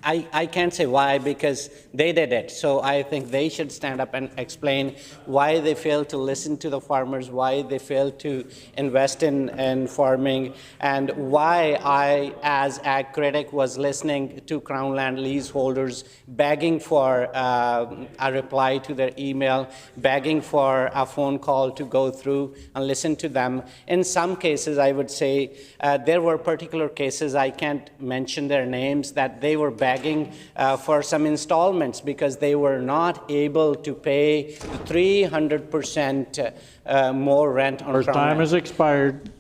I can't say why, because they did it. So I think they should stand up and explain why they failed to listen to the farmers, why they failed to invest in farming, and why I, as ag critic, was listening to Crown land leaseholders begging for a reply to their email, begging for a phone call to go through and listen to them. In some cases, I would say there were particular cases, I can't mention their names, that they were begging for some installments because they were not able to pay 300% more rent on Our time has expired.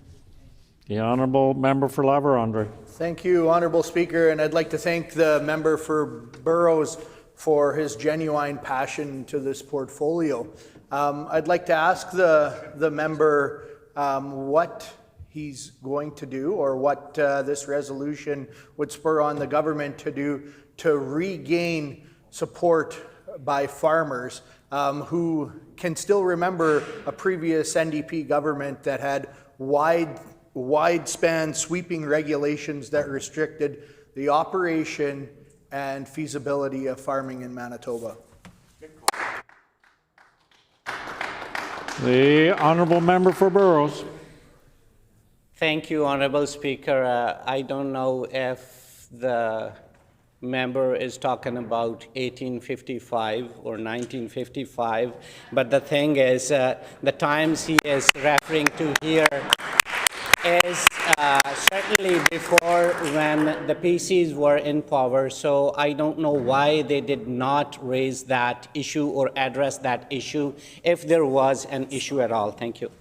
The honourable member for La Vérendrye. Thank you, Honourable Speaker, and I'd like to thank the member for Burrows for his genuine passion to this portfolio. I'd like to ask the member what he's going to do, or what this resolution would spur on the government to do to regain support by farmers who can still remember a previous NDP government that had wide-span sweeping regulations that restricted the operation and feasibility of farming in Manitoba. The honourable member for Burrows. Thank you, Honorable Speaker. I don't know if the member is talking about 1855 or 1955, but the thing is, the times he is referring to here is Certainly before when the PCs were in power, so I don't know why they did not raise that issue or address that issue if there was an issue at all. Thank you.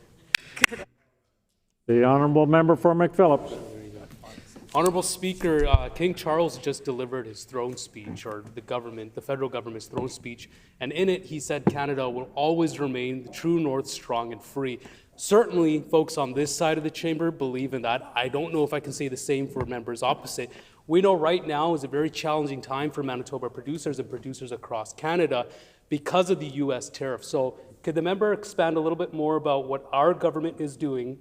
The honourable member for McPhillips. Honorable Speaker, King Charles just delivered his throne speech, or the federal government's throne speech, and in it he said Canada will always remain the true north, strong and free. Certainly, folks on this side of the chamber believe in that. I don't know if I can say the same for members opposite. We know right now is a very challenging time for Manitoba producers and producers across Canada because of the U.S. tariff. So could the member expand a little bit more about what our government is doing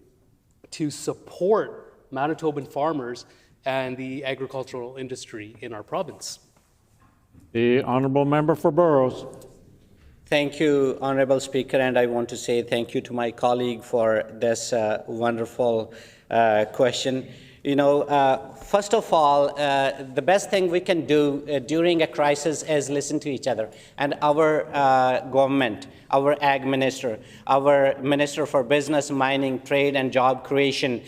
to support Manitoban farmers and the agricultural industry in our province? The honourable member for Burrows. Thank you, Honourable Speaker, and I want to say thank you to my colleague for this wonderful question. You know, first of all, the best thing we can do during a crisis is listen to each other. And our government, our Ag Minister, our Minister for Business, Mining, Trade and Job Creation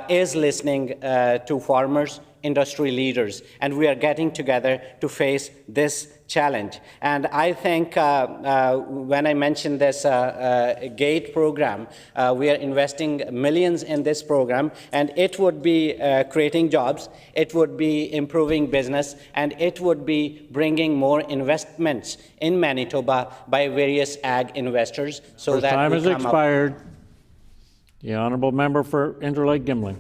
is listening to farmers, industry leaders, and we are getting together to face this challenge. And I think when I mentioned this GATE program, we are investing millions in this program, and it would be creating jobs, it would be improving business, and it would be bringing more investments in Manitoba by various ag investors. So First that time we has come expired. The honourable member for Interlake Gimli.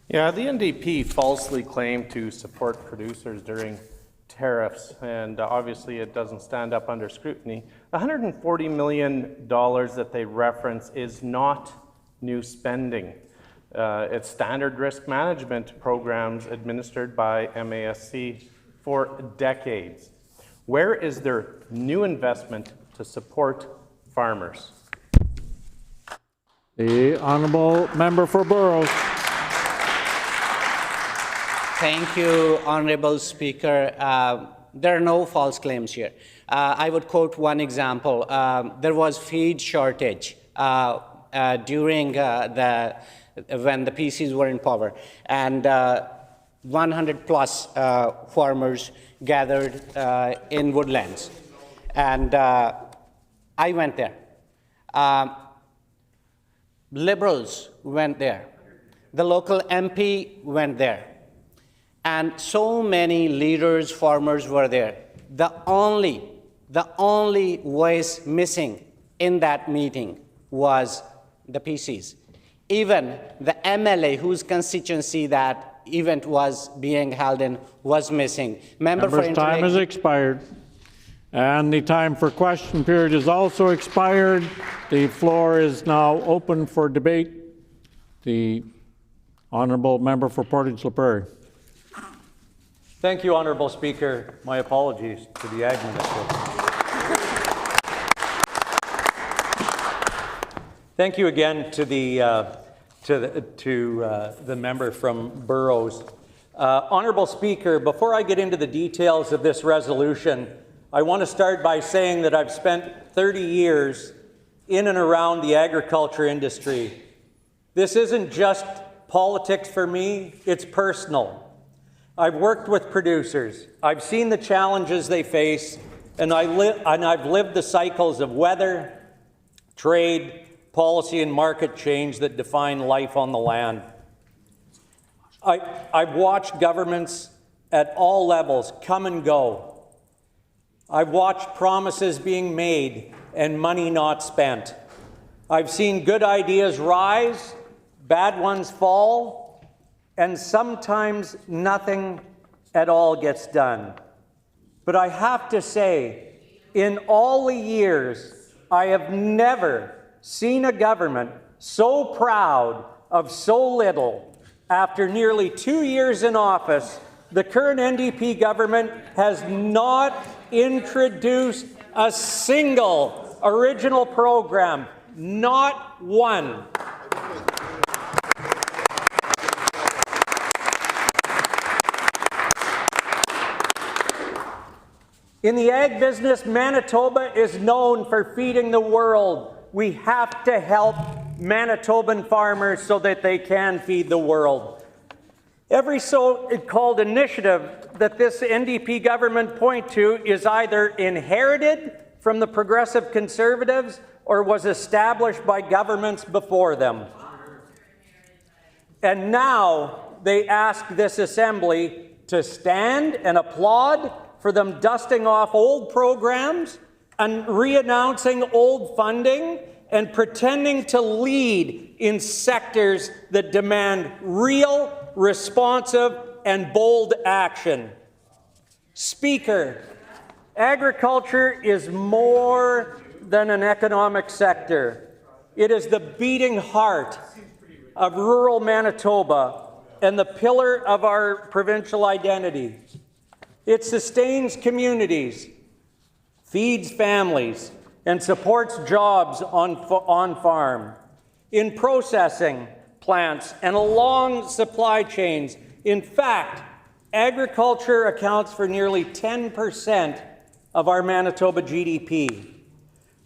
Yeah, the NDP falsely claimed to support producers during tariffs, and obviously it doesn't stand up under scrutiny. The $140 million that they reference is not new spending. It's standard risk management programs administered by MASC for decades. Where is their new investment to support farmers? The honourable member for Burrows. Thank you, Honourable Speaker. There are no false claims here. I would quote one example. There was feed shortage during when the PCs were in power, and 100 plus farmers gathered in Woodlands, and I went there. Liberals went there. The local MP went there. And so many leaders, farmers were there. The only voice missing in that meeting was the PCs. Even the MLA whose constituency that event was being held in was missing. Member's time has expired. And the time for question period is also expired. The floor is now open for debate. The honourable member for Portage La Prairie. Thank you, Honourable Speaker. My apologies to the Ag Minister. Thank you again to the member from Burrows. Honourable Speaker, before I get into the details of this resolution, I want to start by saying that I've spent 30 years in and around the agriculture industry. This isn't just politics for me, it's personal. I've worked with producers. I've seen the challenges they face, and I've lived the cycles of weather, trade, policy, and market change that define life on the land. I've watched governments at all levels come and go. I've watched promises being made and money not spent. I've seen good ideas rise, bad ones fall, and sometimes nothing at all gets done. But I have to say, in all the years, I have never seen a government so proud of so little. After nearly 2 years in office, the current NDP government has not introduced a single original program, not one. In the ag business, Manitoba is known for feeding the world. We have to help Manitoban farmers so that they can feed the world. Every so-called initiative that this NDP government point to is either inherited from the Progressive Conservatives or was established by governments before them. And now they ask this Assembly to stand and applaud for them dusting off old programs and re-announcing old funding and pretending to lead in sectors that demand real, responsive, and bold action. Speaker, agriculture is more than an economic sector. It is the beating heart of rural Manitoba and the pillar of our provincial identity. It sustains communities, feeds families, and supports jobs on farm. In processing plants and along supply chains, in fact, agriculture accounts for nearly 10% of our Manitoba GDP.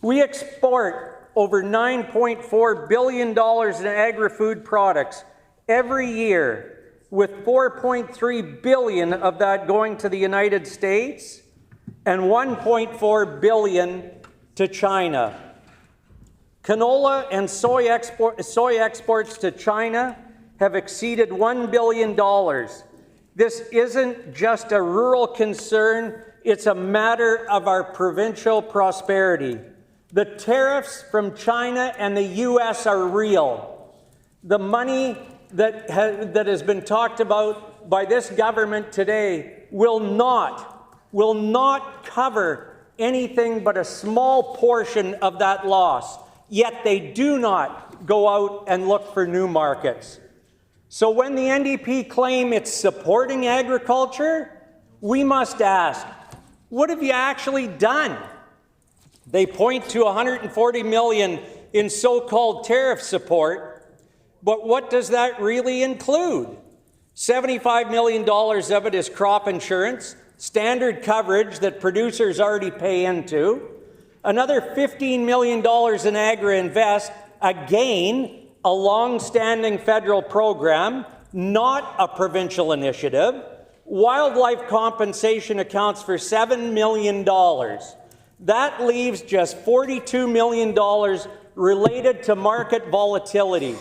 We export over $9.4 billion in agri-food products every year, with $4.3 billion of that going to the United States and $1.4 billion to China. Canola and soy exports to China have exceeded $1 billion. This isn't just a rural concern, it's a matter of our provincial prosperity. The tariffs from China and the U.S. are real. The money that has been talked about by this government today will not cover anything but a small portion of that loss, yet they do not go out and look for new markets. So when the NDP claim it's supporting agriculture, we must ask, what have you actually done? They point to $140 million in so-called tariff support, but what does that really include? $75 million of it is crop insurance, standard coverage that producers already pay into. Another $15 million in Agri-Invest, again, a long-standing federal program, not a provincial initiative. Wildlife compensation accounts for $7 million. That leaves just $42 million related to market volatility.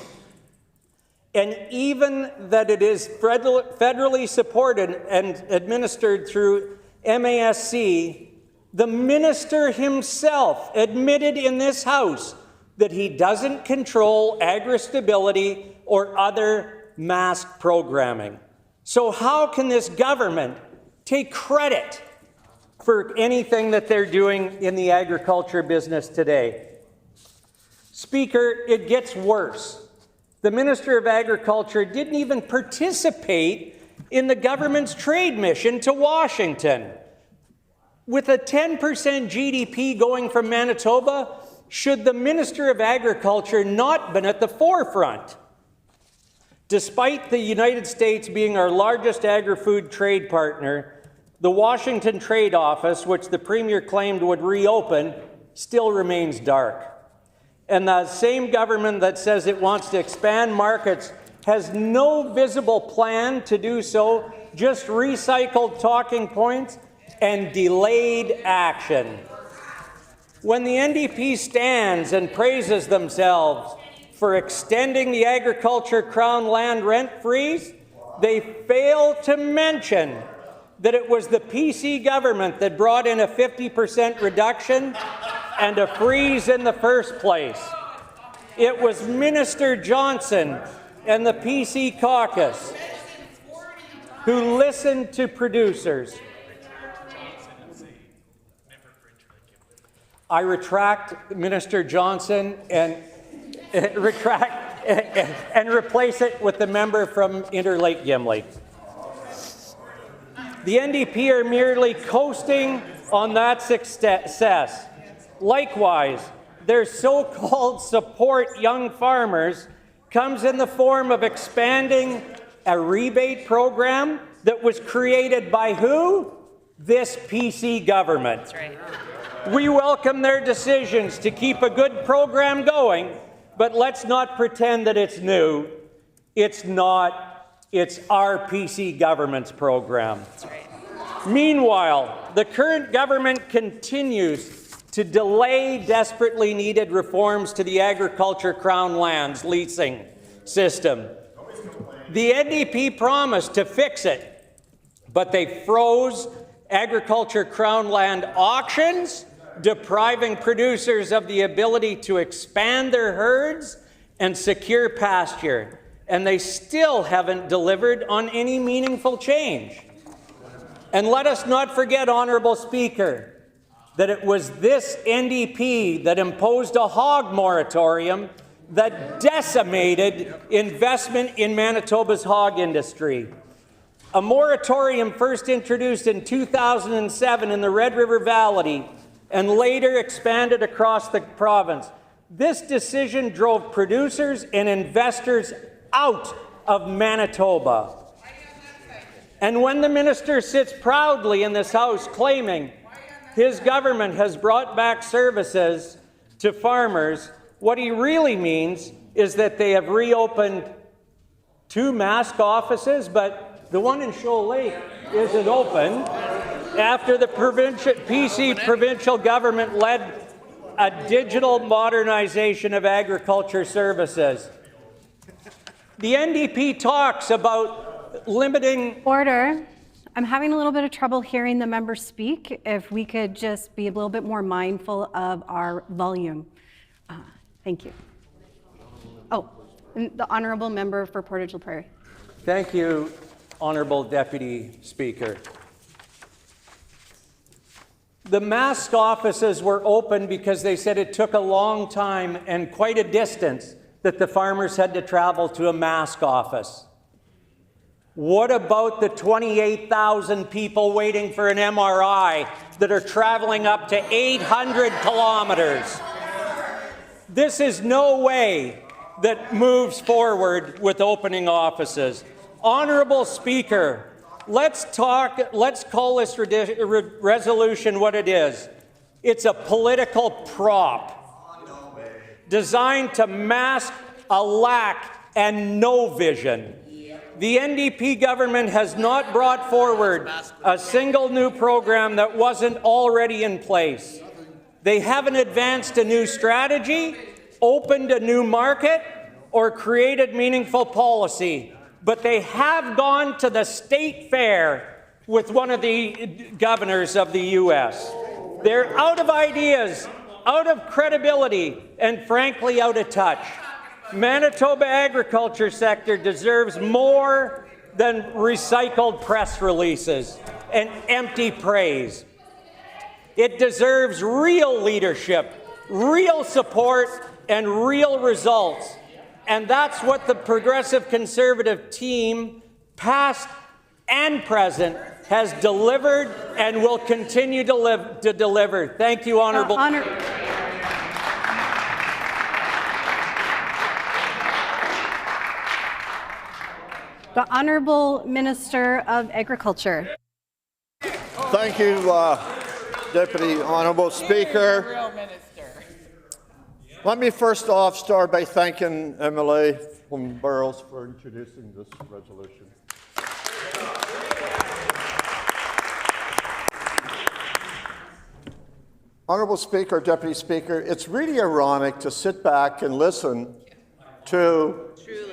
And even that it is federally supported and administered through MASC, the minister himself admitted in this House that he doesn't control agri-stability or other mask programming. So how can this government take credit for anything that they're doing in the agriculture business today? Speaker, it gets worse. The Minister of Agriculture didn't even participate in the government's trade mission to Washington. With a 10% GDP going from Manitoba, should the Minister of Agriculture not been at the forefront? Despite the United States being our largest agri-food trade partner, the Washington Trade Office, which the Premier claimed would reopen, still remains dark. And the same government that says it wants to expand markets has no visible plan to do so, just recycled talking points and delayed action. When the NDP stands and praises themselves for extending the agriculture Crown land rent freeze, they fail to mention that it was the PC government that brought in a 50% reduction and a freeze in the first place. It was Minister Johnson and the PC caucus who listened to producers. I retract Minister Johnson and replace it with the member from Interlake Gimli. The NDP are merely coasting on that success. Likewise, their so-called support young farmers comes in the form of expanding a rebate program that was created by who? This PC government. That's right. We welcome their decisions to keep a good program going, but let's not pretend that it's new. It's not. It's our PC government's program. Meanwhile, the current government continues to delay desperately needed reforms to the agriculture crown lands leasing system. The NDP promised to fix it, but they froze agriculture crown land auctions, depriving producers of the ability to expand their herds and secure pasture. And they still haven't delivered on any meaningful change. And let us not forget, Honourable Speaker, that it was this NDP that imposed a hog moratorium that decimated investment in Manitoba's hog industry. A moratorium first introduced in 2007 in the Red River Valley and later expanded across the province. This decision drove producers and investors out of Manitoba. And when the minister sits proudly in this House claiming his government has brought back services to farmers, what he really means is that they have reopened 2 mask offices, but the one in Shoal Lake isn't open after the PC provincial government led a digital modernization of agriculture services. The NDP talks about limiting... Order. I'm having a little bit of trouble hearing the member speak. If we could just be a little bit more mindful of our volume. Thank you. Oh, and the honourable member for Portage-La Prairie. Thank you, Honourable Deputy Speaker. The mask offices were open because they said it took a long time and quite a distance that the farmers had to travel to a mask office. What about the 28,000 people waiting for an MRI that are traveling up to 800 kilometers? This is no way that moves forward with opening offices. Honourable Speaker, let's call this resolution what it is. It's a political prop designed to mask a lack and no vision. The NDP government has not brought forward a single new program that wasn't already in place. They haven't advanced a new strategy, opened a new market, or created meaningful policy. But they have gone to the state fair with one of the governors of the U.S. They're out of ideas, out of credibility, and frankly out of touch. Manitoba agriculture sector deserves more than recycled press releases and empty praise. It deserves real leadership, real support, and real results. And that's what the Progressive Conservative team, past and present, has delivered and will continue to deliver. Thank you, Honourable. The Honourable Minister of Agriculture. Thank you, Deputy Honourable Speaker. Let me first off start by thanking MLA from Burroughs for introducing this resolution. Honourable Speaker, Deputy Speaker, it's really ironic to sit back and listen to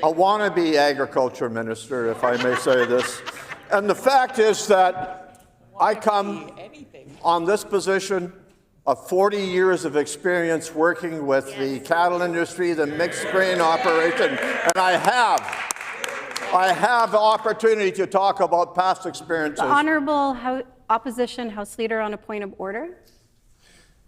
a wannabe agriculture minister, if I may say this. And the fact is that I come on this position of 40 years of experience working with the cattle industry, the mixed grain operation, and I have the opportunity to talk about past experiences. The Honourable Opposition House Leader on a point of order.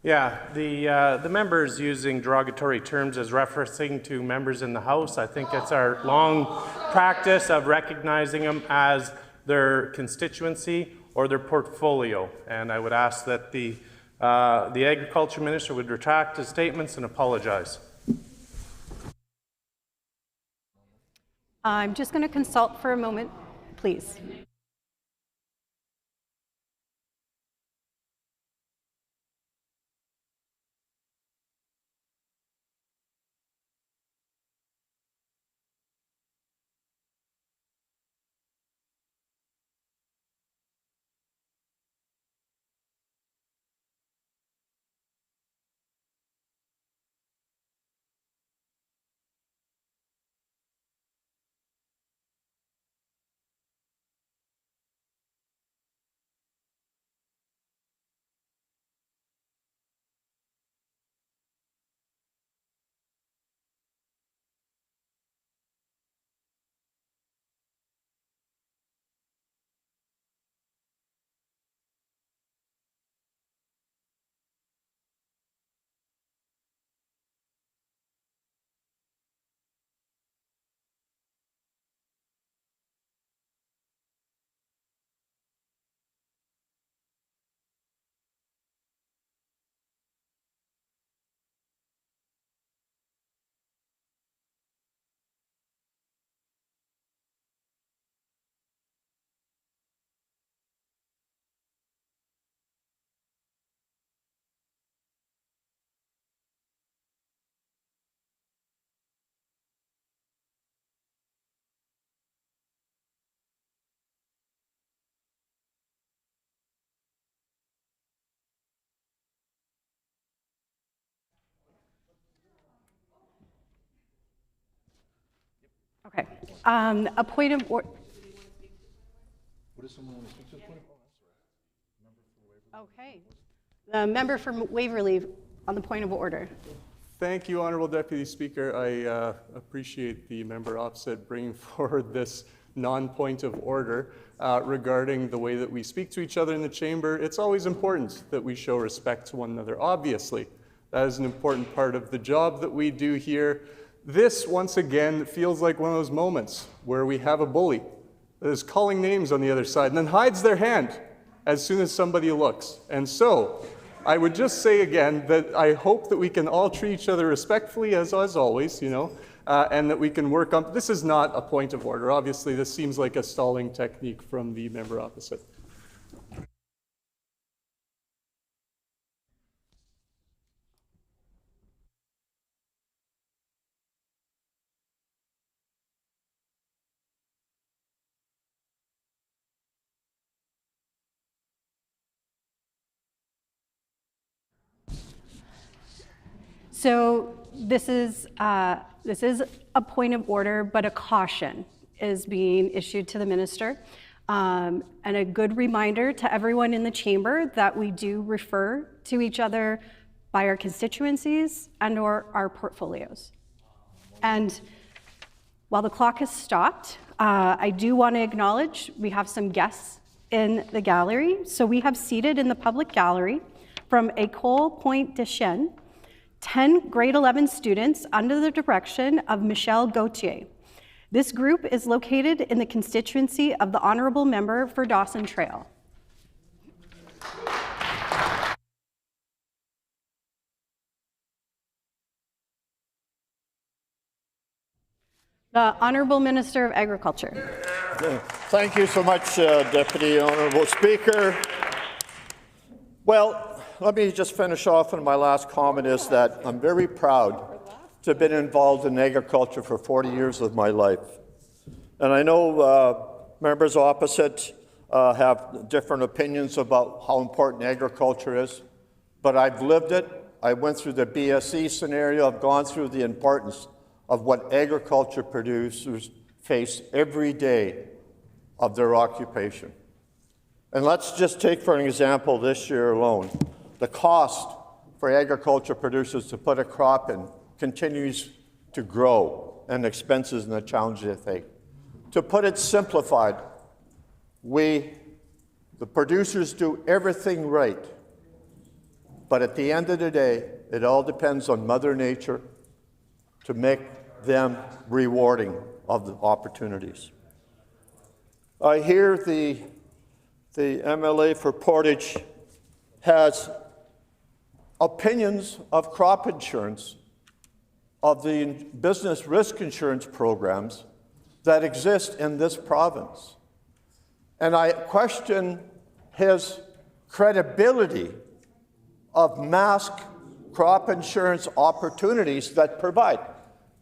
Yeah, the members using derogatory terms as referencing to members in the House. I think it's our long practice of recognizing them as their constituency or their portfolio. And I would ask that the Agriculture Minister would retract his statements and apologize. I'm just going to consult for a moment, please. A point of order. Okay. The member from Waverley on the point of order. Thank you, Honorable Deputy Speaker. I appreciate the member opposite bringing forward this non-point of order regarding the way that we speak to each other in the chamber. It's always important that we show respect to one another, obviously. That is an important part of the job that we do here. This, once again, feels like one of those moments where we have a bully that is calling names on the other side and then hides their hand as soon as somebody looks. And so, I would just say again that I hope that we can all treat each other respectfully, as always, you know, and that we can work on. This is not a point of order. Obviously, this seems like a stalling technique from the member opposite. So this is a point of order, but a caution is being issued to the minister. And a good reminder to everyone in the chamber that we do refer to each other by our constituencies and or our portfolios. And while the clock has stopped, I do want to acknowledge we have some guests in the gallery. So we have seated in the public gallery from École Pointe de Chêne, 10 grade 11 students under the direction of Michelle Gauthier. This group is located in the constituency of the Honourable Member for Dawson Trail. The Honourable Minister of Agriculture. Thank you so much, Deputy Honourable Speaker. Well, let me just finish off, and my last comment is that I'm very proud to have been involved in agriculture for 40 years of my life. And I know members opposite have different opinions about how important agriculture is, but I've lived it. I went through the BSE scenario. I've gone through the importance of what agriculture producers face every day of their occupation. And let's just take for an example this year alone. The cost for agriculture producers to put a crop in continues to grow, and expenses and the challenges they face. To put it simplified, the producers do everything right, but at the end of the day, it all depends on Mother Nature to make them rewarding of the opportunities. I hear the MLA for Portage has opinions of crop insurance, of the business risk insurance programs that exist in this province. And I question his credibility of mass crop insurance opportunities that provide.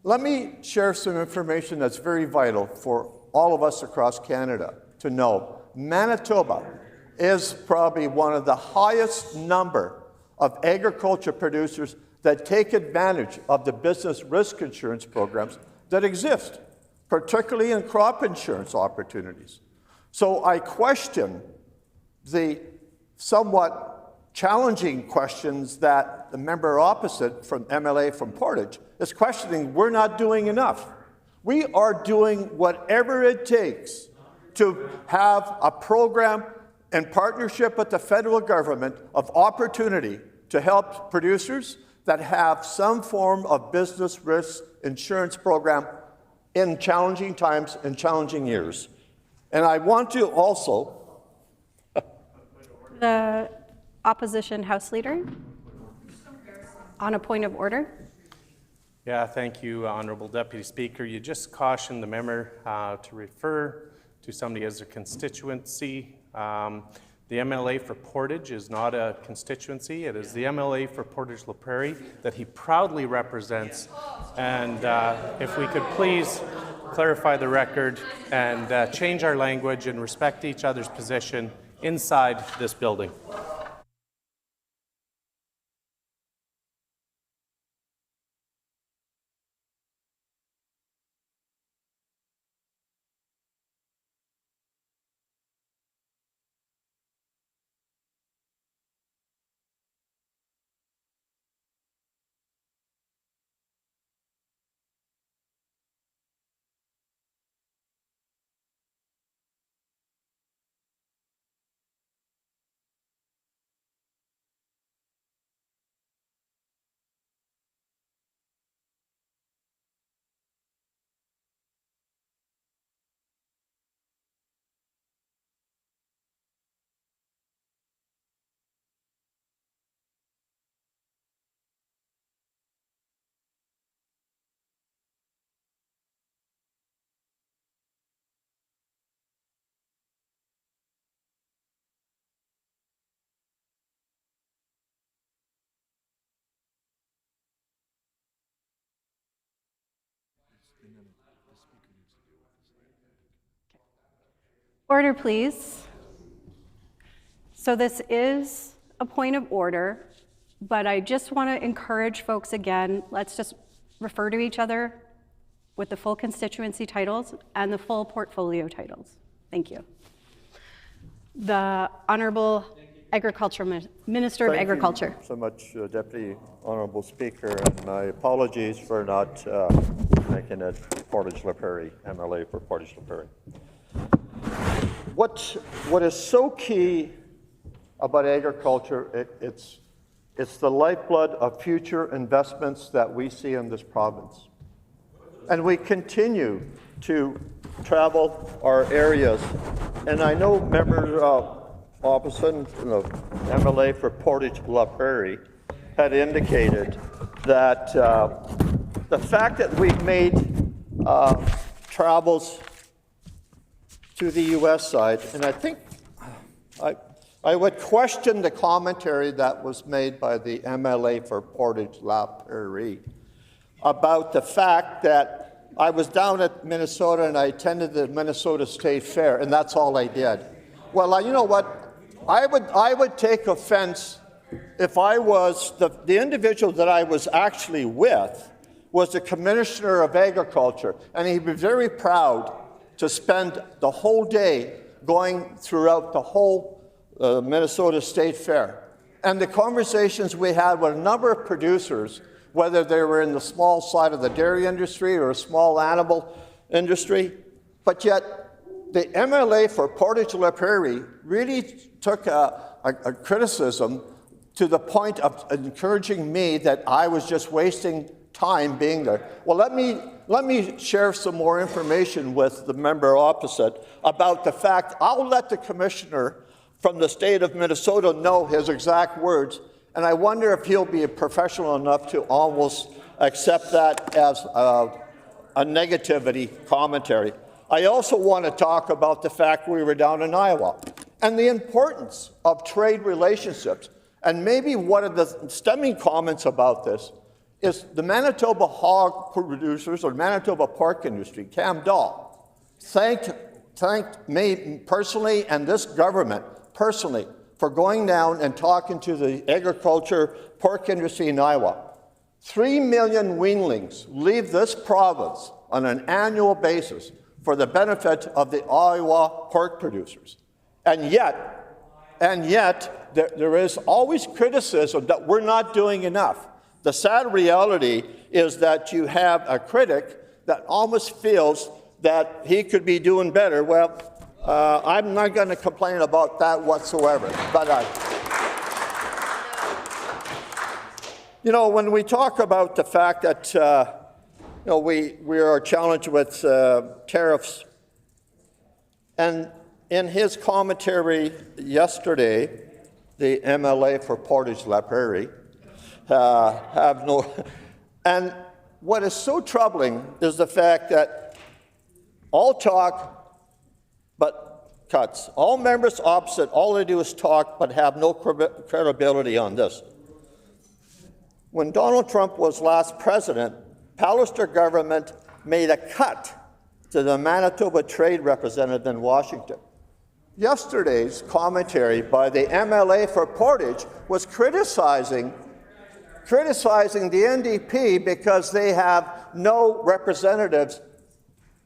Let me share some information that's very vital for all of us across Canada to know. Manitoba is probably one of the highest number of agriculture producers that take advantage of the business risk insurance programs that exist, particularly in crop insurance opportunities. So I question the somewhat challenging questions that the member opposite from MLA from Portage is questioning. We're not doing enough. We are doing whatever it takes to have a program in partnership with the federal government of opportunity to help producers that have some form of business risk insurance program in challenging times and challenging years. And I want to also... The opposition House Leader on a point of order. Yeah, thank you, Honourable Deputy Speaker. You just cautioned the member to refer to somebody as a constituency. The MLA for Portage is not a constituency. It is the MLA for Portage La Prairie that he proudly represents. And if we could please clarify the record and change our language and respect each other's position inside this building. Order, please. So this is a point of order, but I just want to encourage folks again, let's just refer to each other with the full constituency titles and the full portfolio titles. Thank you. The Honorable Minister of Agriculture. Thank you so much, Deputy Honorable Speaker, and my apologies for not making it Portage La Prairie, MLA for Portage La Prairie. What is so key about agriculture, it's the lifeblood of future investments that we see in this province. And we continue to travel our areas. And I know members opposite, the MLA for Portage La Prairie, had indicated that the fact that we've made travels to the U.S. side, and I think I would question the commentary that was made by the MLA for Portage La Prairie about the fact that I was down at Minnesota and I attended the Minnesota State Fair, and that's all I did. Well, you know what? I would take offense if I was the individual that I was actually with was the Commissioner of Agriculture, and he'd be very proud to spend the whole day going throughout the whole Minnesota State Fair. And the conversations we had with a number of producers, whether they were in the small side of the dairy industry or a small animal industry, but yet the MLA for Portage La Prairie really took a criticism to the point of encouraging me that I was just wasting time being there. Well, let me share some more information with the member opposite about the fact I'll let the commissioner from the state of Minnesota know his exact words, and I wonder if he'll be professional enough to almost accept that as a negativity commentary. I also want to talk about the fact we were down in Iowa and the importance of trade relationships. And maybe one of the stemming comments about this is the Manitoba hog producers or Manitoba pork industry, Cam Dahl, thanked me personally and this government personally for going down and talking to the agriculture pork industry in Iowa. 3 million weanlings leave this province on an annual basis for the benefit of the Iowa pork producers. And yet, there is always criticism that we're not doing enough. The sad reality is that you have a critic that almost feels that he could be doing better. Well, I'm not going to complain about that whatsoever. But when we talk about the fact that we are challenged with tariffs, and in his commentary yesterday, the MLA for Portage La Prairie and what is so troubling is the fact that all talk but cuts. All members opposite, all they do is talk but have no credibility on this. When Donald Trump was last president, Pallister government made a cut to the Manitoba trade representative in Washington. Yesterday's commentary by the MLA for Portage was criticizing the NDP because they have no representatives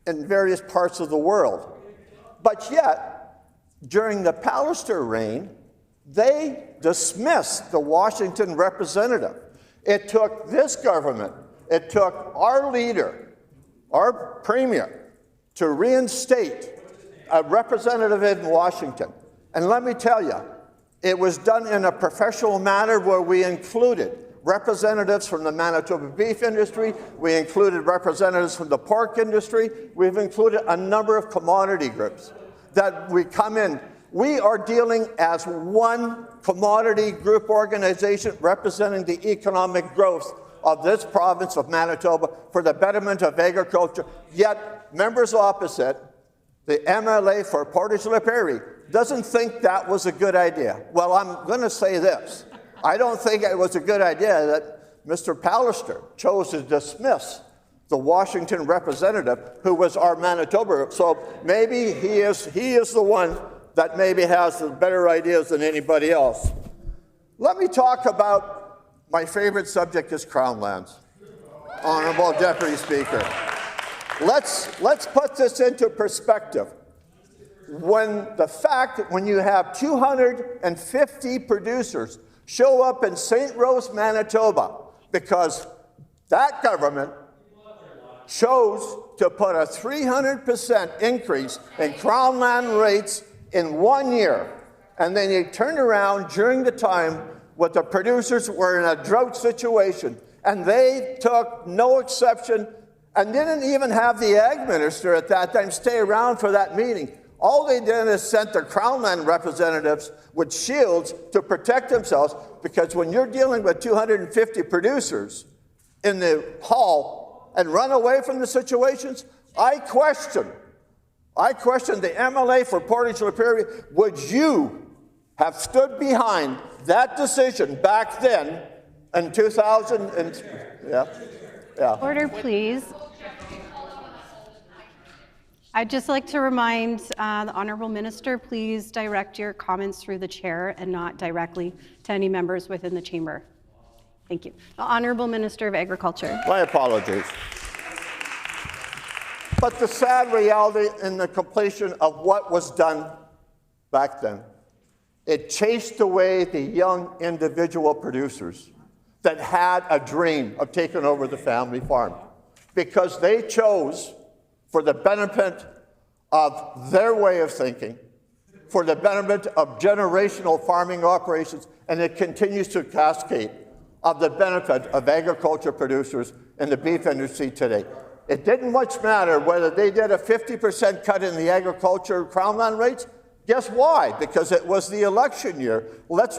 in various parts of the world. But yet, during the Pallister reign, they dismissed the Washington representative. It took this government, it took our leader, our premier, to reinstate a representative in Washington. And let me tell you, it was done in a professional manner where we included representatives from the Manitoba beef industry, we included representatives from the pork industry, we've included a number of commodity groups that we come in. We are dealing as one commodity group organization representing the economic growth of this province of Manitoba for the betterment of agriculture. Yet, members opposite, the MLA for Portage La Prairie, doesn't think that was a good idea. Well, I'm going to say this. I don't think it was a good idea that Mr. Pallister chose to dismiss the Washington representative, who was our Manitoba. So maybe he is the one that maybe has the better ideas than anybody else. Let me talk about my favorite subject is Crown lands. Honorable Deputy Speaker. Let's put this into perspective. When you have 250 producers show up in St. Rose, Manitoba, because that government chose to put a 300% increase in Crown land rates in 1 year, and then you turned around during the time when the producers were in a drought situation, and they took no exception and didn't even have the ag minister at that time stay around for that meeting. All they did is sent their Crown land representatives with shields to protect themselves, because when you're dealing with 250 producers in the hall and run away from the situations, I question the MLA for Portage Superior. Would you have stood behind that decision back then in 2000? Order, please. I'd just like to remind the Honourable Minister, please direct your comments through the chair and not directly to any members within the chamber. Thank you. The Honourable Minister of Agriculture. My apologies. But the sad reality in the completion of what was done back then, it chased away the young individual producers that had a dream of taking over the family farm, because they chose, for the benefit of their way of thinking, for the benefit of generational farming operations, and it continues to cascade, of the benefit of agriculture producers in the beef industry today. It didn't much matter whether they did a 50% cut in the agriculture Crown land rates. Guess why? Because it was the election year. Let's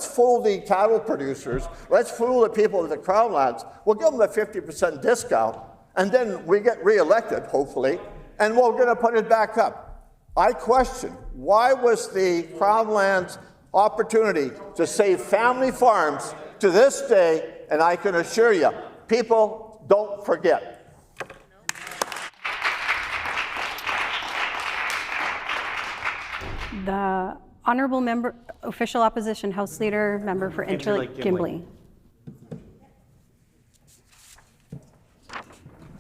fool the cattle producers. Let's fool the people with the Crown lands. We'll give them a 50% discount, and then we get reelected, hopefully, and we're going to put it back up. I question, why was the Crown lands opportunity to save family farms to this day, and I can assure you, people don't forget. The Honourable Member, Official Opposition House Leader, Member for Interlake Gimli.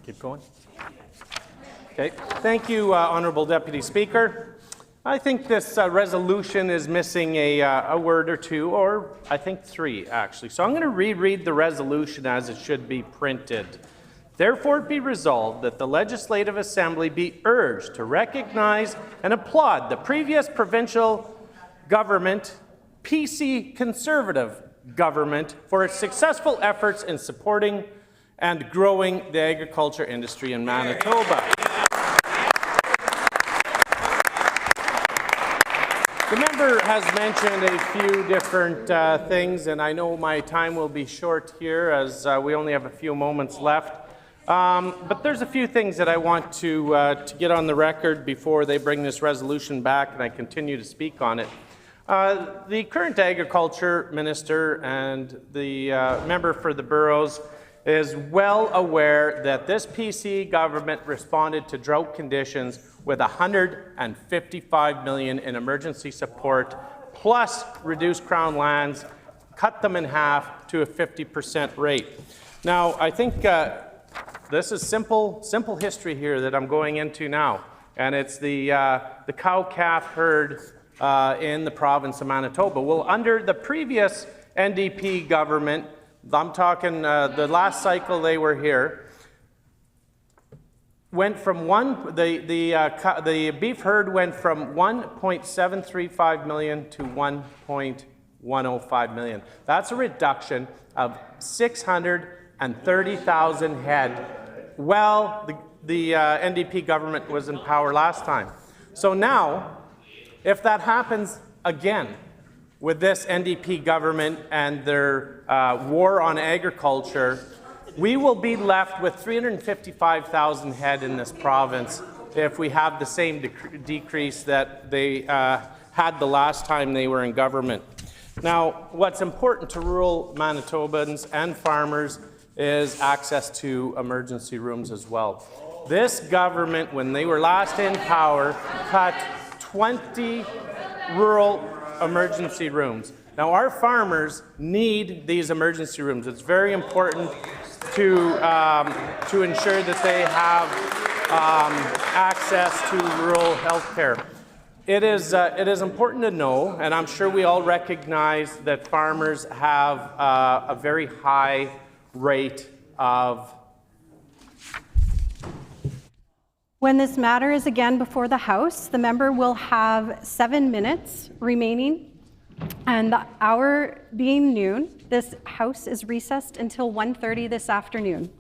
Keep going. Okay. Thank you, Honourable Deputy Speaker. I think this resolution is missing a word or two, or I think three, actually. So I'm going to reread the resolution as it should be printed. Therefore, it be resolved that the Legislative Assembly be urged to recognize and applaud the previous provincial government, PC Conservative government, for its successful efforts in supporting and growing the agriculture industry in Manitoba. The member has mentioned a few different things, and I know my time will be short here as we only have a few moments left. But there's a few things that I want to get on the record before they bring this resolution back and I continue to speak on it. The current Agriculture Minister and the member for the Boroughs is well aware that this PC government responded to drought conditions with $155 million in emergency support, plus reduced Crown lands, cut them in half to a 50% rate. Now, I think this is simple history here that I'm going into now, and it's the cow-calf herd in the province of Manitoba. Well, under the previous NDP government, I'm talking the last cycle they were here, went from the beef herd went from 1.735 million to 1.105 million. That's a reduction of 630,000 head. Well, the NDP government was in power last time. So now, if that happens again with this NDP government and their war on agriculture, we will be left with 355,000 head in this province if we have the same decrease that they had the last time they were in government. Now, what's important to rural Manitobans and farmers is access to emergency rooms as well. This government, when they were last in power, cut 20 rural emergency rooms. Now, our farmers need these emergency rooms. It's very important to ensure that they have access to rural health care. It is important to know, and I'm sure we all recognize that farmers have a very high rate of. When this matter is again before the House, the member will have 7 minutes remaining, and the hour being noon, this House is recessed until 1:30 this afternoon.